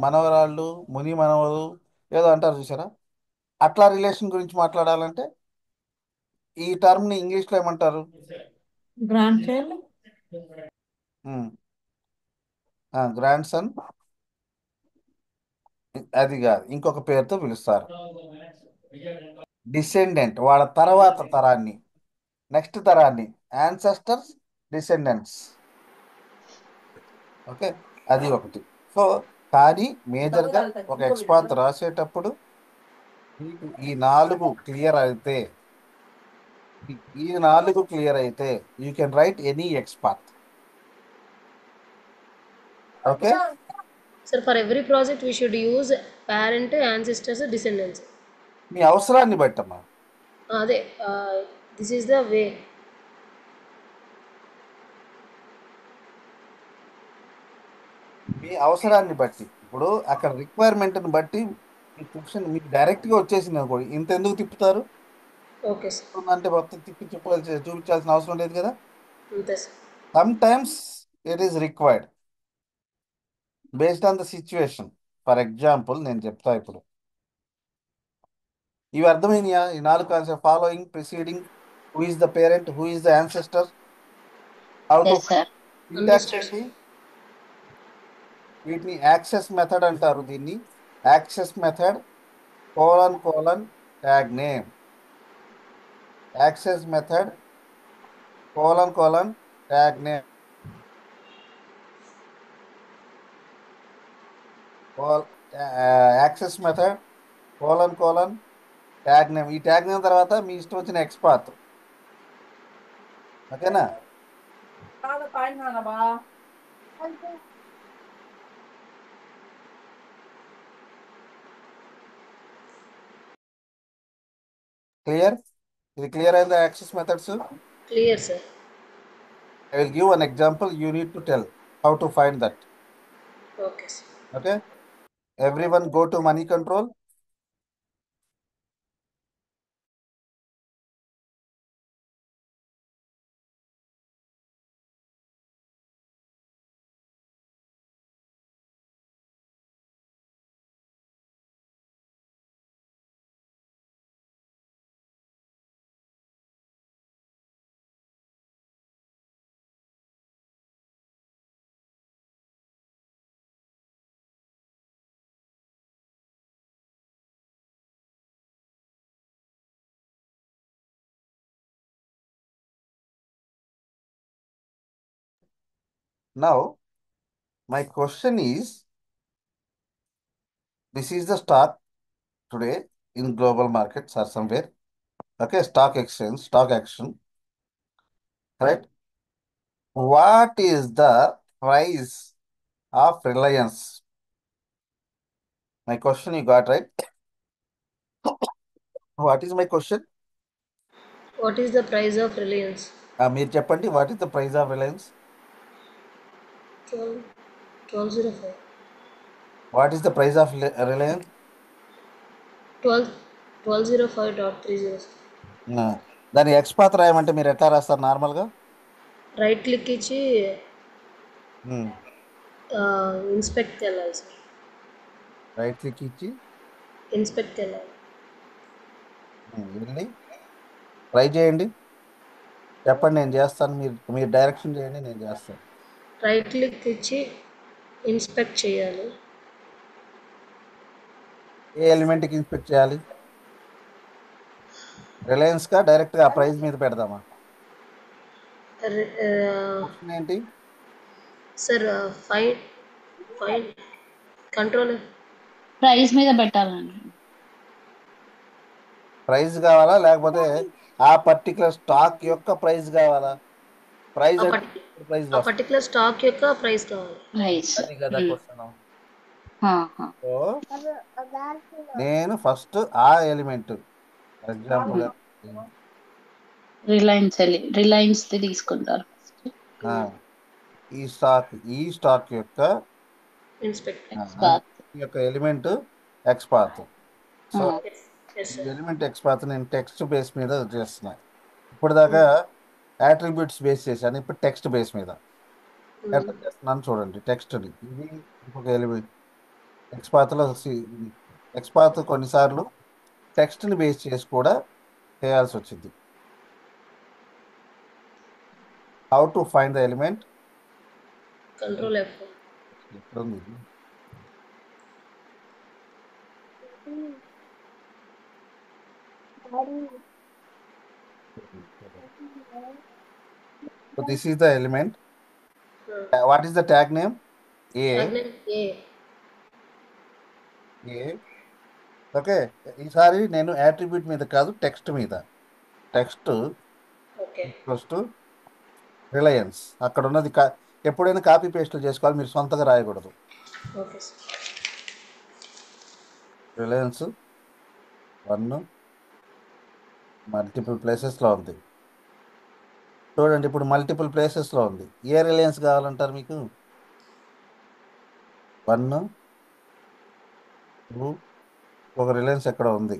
మనవరాళ్ళు, ముని మనవలు, ఏదో అంటారు చూసారా? అట్లా రిలేషన్ గురించి మాట్లాడాలంటే ఈ టర్మ్ని ఇంగ్లీష్లో ఏమంటారు? Grand child. Grand son. అది కాదు, ఇంకొక పేరుతో పిలుస్తారు. డిసెండెంట్, వాళ్ళ తర్వాత తరాన్ని, నెక్స్ట్ తరాన్ని. Ancestors, descendants. ఓకే, అది ఒకటి. సో కానీ మేజర్గా ఒక ఎక్స్పాత్ రాసేటప్పుడు మీకు ఈ నాలుగు క్లియర్ అయితే you can write any XPath. Okay, Sir, for every project we should use parent, ancestors, descendants. మీ అవసరాన్ని బట్టమ్మా. అదే దిస్ ఈస్ ద వే. మీ అవసరాన్ని బట్టి ఇప్పుడు అక్కడ రిక్వైర్మెంట్ని బట్టి మీ క్వశ్చన్ మీకు డైరెక్ట్గా వచ్చేసింది అనుకోండి, ఇంత ఎందుకు తిప్పుతారు ఓకే సార్, అంటే మొత్తం తిప్పి చూపించాల్సిన అవసరం లేదు కదా. అంతే sir. Sometimes it is required based on the situation. For example నేను చెప్తా ఇప్పుడు. ఇవి అర్థమైనయా ఈ 4 concept? Following, preceding, who is the parent, who is the ancestor, how to yes sir. Syntax understood. ఏంటి, వీటిని యాక్సెస్ మెథడ్ అంటారు. దీన్ని access method colon colon tag name. Access method colon colon tag name. Access method colon colon tag name. ఈ tag name తర్వాత మీ ఇష్టం వచ్చిన XPath. ఓకేనా? క్లియర్? ఇది క్లియర్ అయిందా access methods? Clear sir. I will give an example. You need to tell how to find that. Okay sir. Okay? Everyone go to money control. Now, my question is, this is the stock today in global markets or somewhere. Okay, stock exchange, stock action, right? What is the price of Reliance? My question you got right? What is my question? What is the price of Reliance? మీరు చెప్పండి, what is the price of Reliance? 1205. What is the price of Reliance? 1205.30. దాని XPath రాయమంటే మీరు ఎట్లా రాస్తారు నార్మల్గా? Right click ఇచ్చి ఇన్స్పెక్ట్కి వెళ్ళాలి sir. Right click ఇచ్చి ఇన్స్పెక్ట్కి వెళ్ళాలి. వెళ్ళి ట్రై చేయండి. చెప్పండి, నేను చేస్తాను. మీరు డైరెక్షన్ చేయండి, నేను చేస్తాను. రైట్ క్లిక్ ఇచ్చి ఇన్స్పెక్ట్ చేయాలి. ఏ ఎలిమెంట్కి ఇన్స్పెక్ట్ చేయాలి? రిలయన్స్గా డైరెక్ట్గా ఆ ప్రైస్ మీద పెడదామా? క్వశ్చన్ ఏంటి సార్ ఫైన్ కంట్రోల్ ప్రైస్ మీద పెట్టాలండి. ప్రైస్ కావాలా లేకపోతే ఆ పర్టికులర్ స్టాక్ యొక్క ప్రైస్ కావాలా? ప్రైస్ అంటే ప్రైస్ ఆ పర్టికులర్ స్టాక్ యొక్క ప్రైస్ కావాలి. ప్రైస్. అది కదా క్వశ్చన్. సో నేను ఫస్ట్ ఆ ఎలిమెంట్, ఫర్ ఎగ్జాంపుల్ రిలయన్స్ తీసుకుంటారు. ఈ స్టాక్ యొక్క inspect element XPath. So yes ఈ ఎలిమెంట్ ఎక్స్పాత్ నేను టెక్స్ట్ బేస్ మీద చేస్తున్నా. ఇప్పుడు దాకా యాట్రిబ్యూట్స్ బేస్ చేశాను, ఇప్పుడు టెక్స్ట్ బేస్ మీద ఎట్లా చేస్తున్నాను చూడండి. టెక్స్ట్ ఇది ఒక ఎలిమెంట్ ఎక్స్పాత్లో. ఎక్స్పాత్ కొన్నిసార్లు టెక్స్ట్ని బేస్ చేసి కూడా చేయాల్సి వచ్చింది. How to find the element? Control F. ఎక్కడుంది ఇది? So this is the element. What is the tag name? A. Okay, ఈసారి నేను యాట్రిబ్యూట్ మీద కాదు, టెక్స్ట్ మీద. టెక్స్ట్ ఫస్ట్ రిలయన్స్ అక్కడ ఉన్నది. ఎప్పుడైనా కాపీ పేస్ట్లు చేసుకోవాలి, మీరు సొంతగా రాయకూడదు. Okay sir. రిలయన్స్ 1 మల్టిపుల్ ప్లేసెస్లో ఉంది. చూడండి ఇప్పుడు మల్టిపుల్ ప్లేసెస్లో ఉంది. ఏ రిలయన్స్ కావాలంటారు మీకు? 1 2 ఒక రిలయన్స్ ఎక్కడ ఉంది.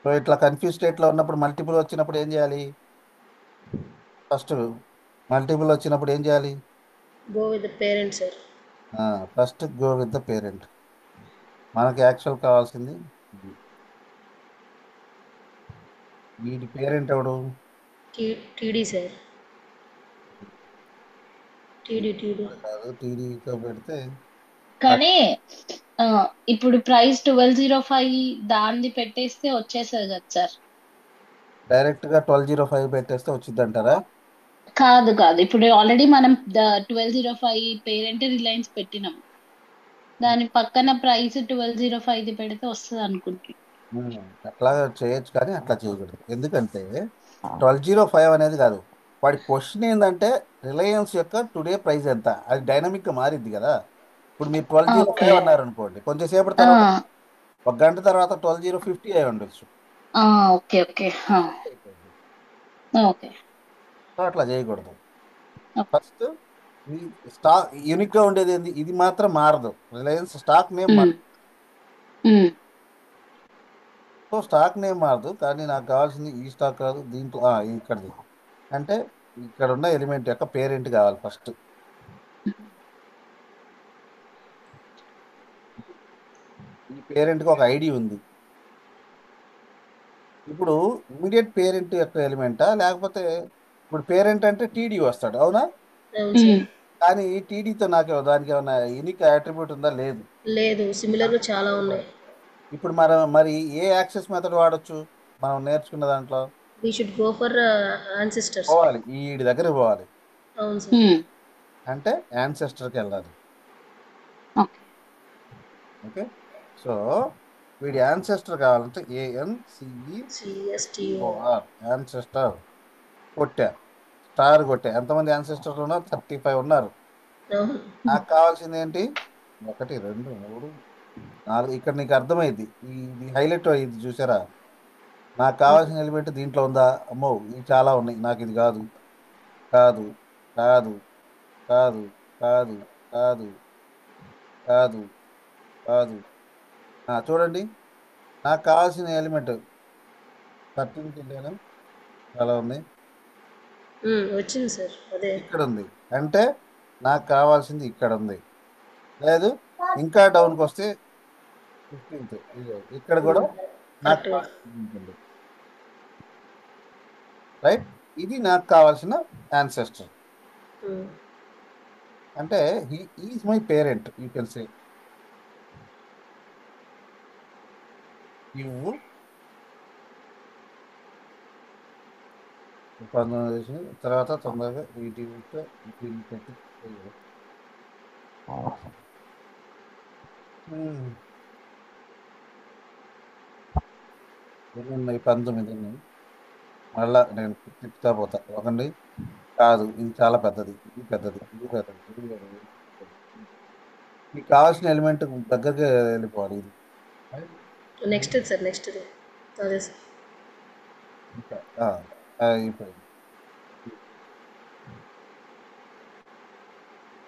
సో ఇట్లా కన్ఫ్యూజ్ స్టేట్లో ఉన్నప్పుడు మల్టిపుల్ వచ్చినప్పుడు ఏం చేయాలి? ఫస్ట్ మల్టిపుల్ వచ్చినప్పుడు ఏం చేయాలి? Go with the parent sir. First go with the parent. మనకి యాక్చువల్ కావాల్సింది ఇది. వీటి పేరెంట్ ఎవడు? TD sir. టీడీ కాదు, టీడీతో పెడితే కానీ ఆ, ఇప్పుడు ప్రైస్ 1205 దాన్ని పెట్టేస్తే వచ్చేస్తుంది కదా సార్. డైరెక్ట్గా 1205 పెట్టేస్తే వచ్చిందంటారా? కాదు కాదు, ఇప్పుడు ఆల్రెడీ మనం 1205 పేరెంట్ రిలయన్స్ పెట్టినాం, దాని పక్కన ప్రైస్ 1205 పెడితే వస్తుంది అనుకుంటున్నాను. అట్లా చేయొచ్చు కానీ అట్లా చేయకూడదు. ఎందుకంటే 1205 అనేది కాదు. వాడి క్వశ్చన్ ఏంటంటే రిలయన్స్ యొక్క టుడే ప్రైస్ ఎంత? అది డైనమిక్గా మారిద్ది కదా. ఇప్పుడు మీరు ఓకే. 1205 అన్నారు అనుకోండి, కొంచెం సేపటి ఆ, తర్వాత ఒక గంట తర్వాత 12050 అయి ఉండొచ్చు. ఆ, ఓకే ఓకే. ఓకే. సో అట్లా చేయకూడదు. ఓకే. ఫస్ట్ మీ స్టాక్ యూనిక్గా ఉండేది ఏంది? ఇది మాత్రం మారదు. రిలయన్స్ స్టాక్ నేమ్ ఉమ్, మారదు. ఉమ్, సో స్టాక్ నేమ్ మారదు, కానీ నాకు కావాల్సింది ఈ స్టాక్ కాదు, దీంట్లో ఇక్కడది. అంటే ఇక్కడ ఉన్న ఎలిమెంట్ యొక్క పేరెంట్ కావాలి ఫస్ట్. ఈ పేరెంట్కి ఒక ఐడి ఉంది. ఇప్పుడు ఇమీడియట్ పేరెంట్ యొక్క ఎలిమెంటా, లేకపోతే ఇప్పుడు పేరెంట్ అంటే టీడీ వస్తాడు, అవునా? అవును సార్. ఉమ్. కానీ టీడీతో దానికి ఏమైనా యూనిక్ అట్రిబ్యూట్ ఉందా? లేదు. లేదు, సిమిలర్గా చాలా ఉన్నాయి. ఇప్పుడు మరి ఏ యాక్సెస్ మెథడ్ వాడొచ్చు మనం నేర్చుకున్న దాంట్లో? We should go for ancestors. పోవాలి, వీడి దగ్గర పోవాలి. అవును సార్. ఉమ్, అంటే యాన్సెస్టర్కి వెళ్ళాలి. ఓకే. ఓకే. సో వీడి యాన్సెస్టర్ కావాలంటే సిఎస్టిఓ. ANCESTOR యాన్సెస్టర్ కొట్టా, స్టార్ కొట్టా. ఎంతమంది యాన్సెస్టర్లు ఉన్నారు? 35 ఉన్నారు. అవును. నాకు కావాల్సింది ఏంటి? 1 2 3 4. ఇక్కడ నీకు అర్థమైంది, ఇది హైలైట్ అయ్యింది చూసారా? నాకు కావాల్సిన ఎలిమెంట్ దీంట్లో ఉందా? అమ్మో ఇవి చాలా ఉన్నాయి, నాకు ఇది కాదు, కాదు, కాదు, కాదు, కాదు, కాదు, కాదు, కాదు. చూడండి, నాకు కావాల్సిన ఎలిమెంట్ 13కి వెళ్ళాను, చాలా ఉంది, వచ్చింది సార్, అదే. ఇక్కడ ఉంది. అంటే నాకు కావాల్సింది ఇక్కడ ఉంది. లేదు, ఇంకా డౌన్కి వస్తే 15th ఇక్కడ కూడా నాకు కరెక్ట్గా. కావాల్సింది ఉంటుంది. రైట్, ఇది నాకు కావాల్సిన యాన్సెస్టర్. అంటే he is my parent, you can say. ఇవ్వు 19 చేసిన తర్వాత తొందరగా వీటి దీన్ని పెట్టి ఎన్ని ఉన్నాయి? 19 ఉన్నాయి. మళ్ళా నేను తిప్పుతా పోతా. ఒకండి, కాదు, ఇది చాలా పెద్దది, ఇది పెద్దది, ఇది పెద్దది, ఇది పెద్దది. మీకు కావాల్సిన ఎలిమెంట్ దగ్గరికి వెళ్ళిపోవాలి. ఇది నెక్స్ట్ సార్, నెక్స్ట్ అదే సార్. ఇంకా అయిపోయింది.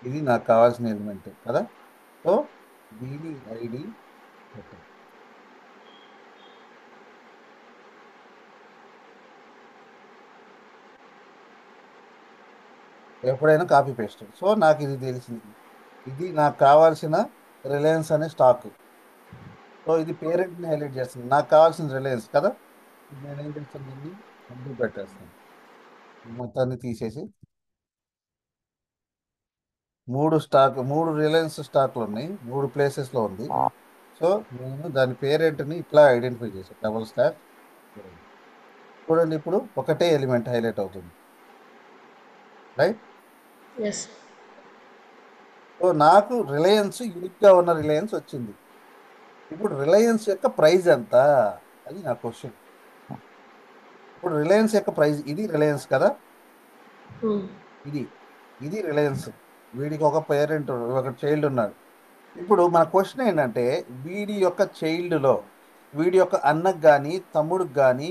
ఇది నాకు కావాల్సిన ఎలిమెంట్ కదా. సో దీని ఐడి ఎప్పుడైనా కాపీ పేస్ట్. సో నాకు ఇది తెలిసింది, ఇది నాకు కావాల్సిన రిలయన్స్ అనే స్టాక్. సో ఇది పేరెంట్ని హైలైట్ చేస్తుంది, నాకు కావాల్సిన రిలయన్స్ కదా. నేనేం చేస్తాను, దీన్ని ముందు పెట్టేస్తాను. మొత్తాన్ని తీసేసి 3 రిలయన్స్ స్టాక్లు ఉన్నాయి, 3 ప్లేసెస్లో ఉంది. సో నేను దాని పేరెంట్ని ఇట్లా ఐడెంటిఫై చేశాను, డబుల్ స్టాక్. చూడండి, ఇప్పుడు ఒకటే ఎలిమెంట్ హైలైట్ అవుతుంది, రైట్. ఎస్. సో నాకు రిలయన్స్ యూనిక్గా ఉన్న రిలయన్స్ వచ్చింది. ఇప్పుడు రిలయన్స్ యొక్క ప్రైస్ ఎంత? అది నా క్వశ్చన్. ఇప్పుడు రిలయన్స్ యొక్క ప్రైస్, ఇది రిలయన్స్ కదా, ఇది. ఇది రిలయన్స్. వీడికి ఒక పేరెంట్, ఒక చైల్డ్ ఉన్నాడు. ఇప్పుడు మన క్వశ్చన్ ఏంటంటే, వీడి యొక్క చైల్డ్లో వీడి యొక్క అన్నకు కానీ తమ్ముడికి కానీ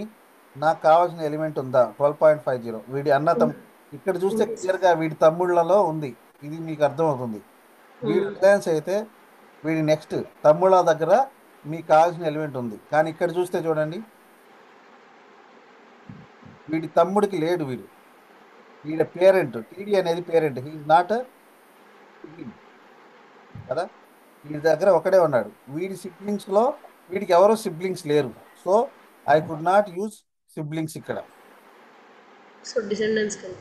నాకు కావాల్సిన ఎలిమెంట్ ఉందా? 12.50. వీడి అన్న ఇక్కడ చూస్తే ఉంది సార్. క్లియర్గా వీడి తమ్ముళ్ళలో ఉంది. ఇది మీకు అర్థమవుతుంది. వీడి ఉమ్. రిలయన్స్ అయితే వీడి నెక్స్ట్ తమ్ముళ్ళ దగ్గర మీకు కావాల్సిన ఎలిమెంట్ ఉంది. కానీ ఇక్కడ చూస్తే చూడండి, వీడి తమ్ముడికి లేడు. వీడి పేరెంట్, టీడీ అనేది పేరెంట్, హీఈస్ నాట్ కదా. వీడి దగ్గర ఒకడే ఉన్నాడు. వీడి సిబ్లింగ్స్లో వీడికి ఎవరో సిబ్లింగ్స్ లేరు. So I could not use siblings ఇక్కడ. సో డిసెండెంట్స్ కింద.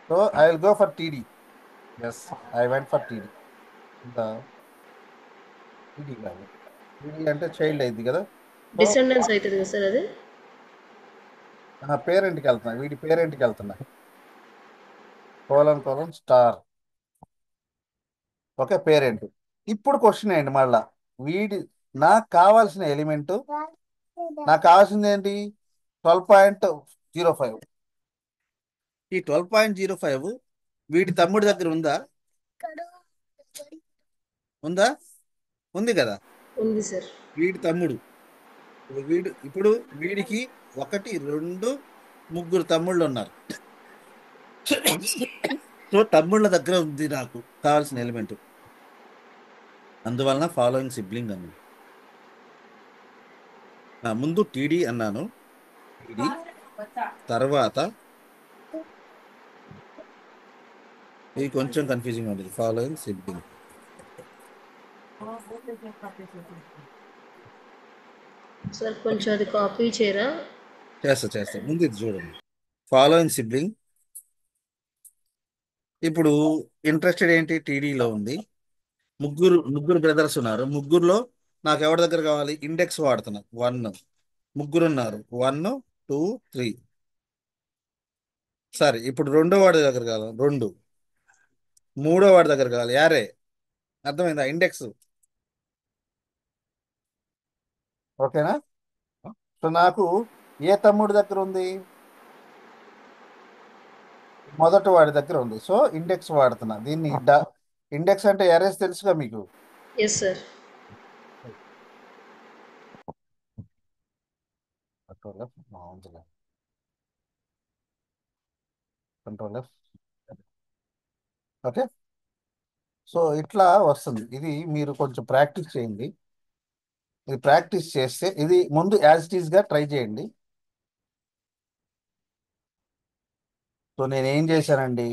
So I will go for TD. Yes, I went for TD. ఇంకా టీడీ కాదు, టీడీ అంటే చైల్డ్ అయింది కదా. సో డిసెండెంట్స్ అవుతుంది కదా సార్ అది. పేరెంట్కి వెళ్తున్నా, వీడి పేరెంట్కి వెళ్తున్నా. Colon star. Okay, parent. ఇప్పుడు క్వశ్చన్ ఏంటి మళ్ళా, వీడి నాకు కావాల్సిన ఎలిమెంట్, నాకు కావాల్సింది ఏంటి? 12.05. ఈ 12.05 వీడి తమ్ముడి దగ్గర ఉందా? ఉందా? ఉంది కదా. ఉంది సార్. వీడి తమ్ముడు, ఇప్పుడు వీడికి 1, 2, 3 తమ్ముళ్ళు ఉన్నారు. సో తమ్ముళ్ళ దగ్గర ఉంది నాకు కావాల్సిన ఎలిమెంట్. అందువలన ఫాలోయింగ్ సిబ్లింగ్ అన్నాను. ముందు టీడీ అన్నాను. టీడీ తర్వాత ఇది కొంచెం కన్ఫ్యూజింగ్ ఉంటుంది, ఫాలోయింగ్ సిబ్లింగ్. సార్ కొంచెం అది కాపీ చేయరా? చేస్తా. ముందు ఇది చూడండి, ఫాలోయింగ్ సిబ్లింగ్. ఇప్పుడు ఇంట్రెస్టెడ్ ఏంటి? టీడీలో ఉంది. ముగ్గురు బ్రదర్స్ ఉన్నారు. ముగ్గురులో నాకు ఎవరి దగ్గర కావాలి? ఇండెక్స్ వాడుతున్నా. 1. ముగ్గురు ఉన్నారు, 1, 2, 3. సరే, ఇప్పుడు రెండో వాడి దగ్గర కావాలి 2. మూడో వాడి దగ్గర కావాలి యారే. అర్థమైందా? ఇండెక్స్. ఓకేనా? సో నాకు ఏ తమ్ముడి దగ్గర ఉంది? మొదటి వాడి దగ్గర ఉంది. సో ఇండెక్స్ వాడుతున్నా. దీన్ని ఇండెక్స్ అంటే ఎరేస్ తెలుసుగా మీకు. Yes sir. Control F. Okay, so ఇట్లా వస్తుంది. ఇది మీరు కొంచెం ప్రాక్టీస్ చేయండి. ఇది ప్రాక్టీస్ చేస్తే ఇది ముందు యాజ్ ఇట్ ఈస్గా ట్రై చేయండి. సో నేను ఏం చేశానండి,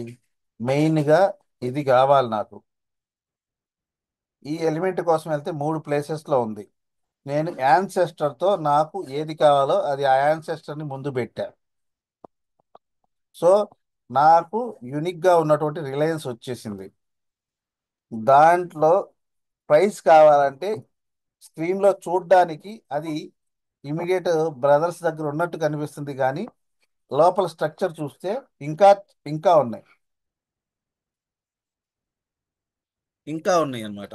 మెయిన్గా ఇది కావాలి నాకు. ఈ ఎలిమెంట్ కోసం వెళ్తే 3 ప్లేసెస్లో ఉంది. నేను యాన్సెస్టర్తో నాకు ఏది కావాలో అది ఆ యాన్సెస్టర్ని ముందు పెట్టా. సో నాకు యూనిక్గా ఉన్నటువంటి రిలయన్స్ వచ్చేసింది. దాంట్లో ప్రైస్ కావాలంటే స్క్రీన్లో చూడడానికి అది ఇమీడియట్ బ్రదర్స్ దగ్గర ఉన్నట్టు కనిపిస్తుంది, కానీ లోపల స్ట్రక్చర్ చూస్తే ఇంకా ఇంకా ఉన్నాయి, అన్నమాట.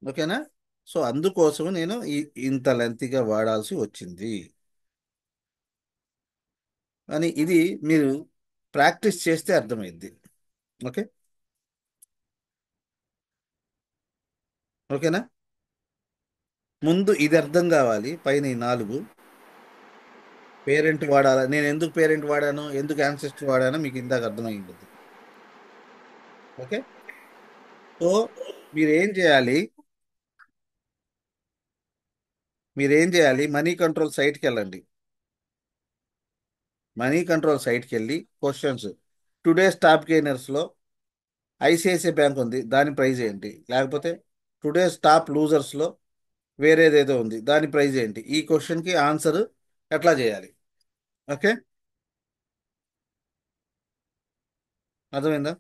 ఓకేనా? సో అందుకోసం నేను ఇంత లెంతీగా వాడాల్సి వచ్చింది. అని ఇది మీరు ప్రాక్టీస్ చేస్తే అర్థమైద్ది. ఓకే, ఓకేనా? ముందు ఇది అర్థం కావాలి. పైన ఈ 4 పేరెంట్ వాడాలా, నేను ఎందుకు పేరెంట్ వాడాను, ఎందుకు యాన్సెస్టర్ వాడానో మీకు ఇందాక అర్థమైంది. ఓకే, సో మీరేం చేయాలి, మనీ కంట్రోల్ సైట్కి వెళ్ళండి. మనీ కంట్రోల్ సైట్కి వెళ్ళి క్వశ్చన్స్, టుడేస్ టాప్ గెయినర్స్లో ఐసిఐసిఐ బ్యాంక్ ఉంది, దాని ప్రైజ్ ఏంటి? లేకపోతే టుడేస్ టాప్ లూజర్స్లో వేరేదేదో ఉంది, దాని ప్రైజ్ ఏంటి? ఈ క్వశ్చన్కి ఆన్సర్ ఎట్లా చేయాలి? ఓకే, అర్థమైందా?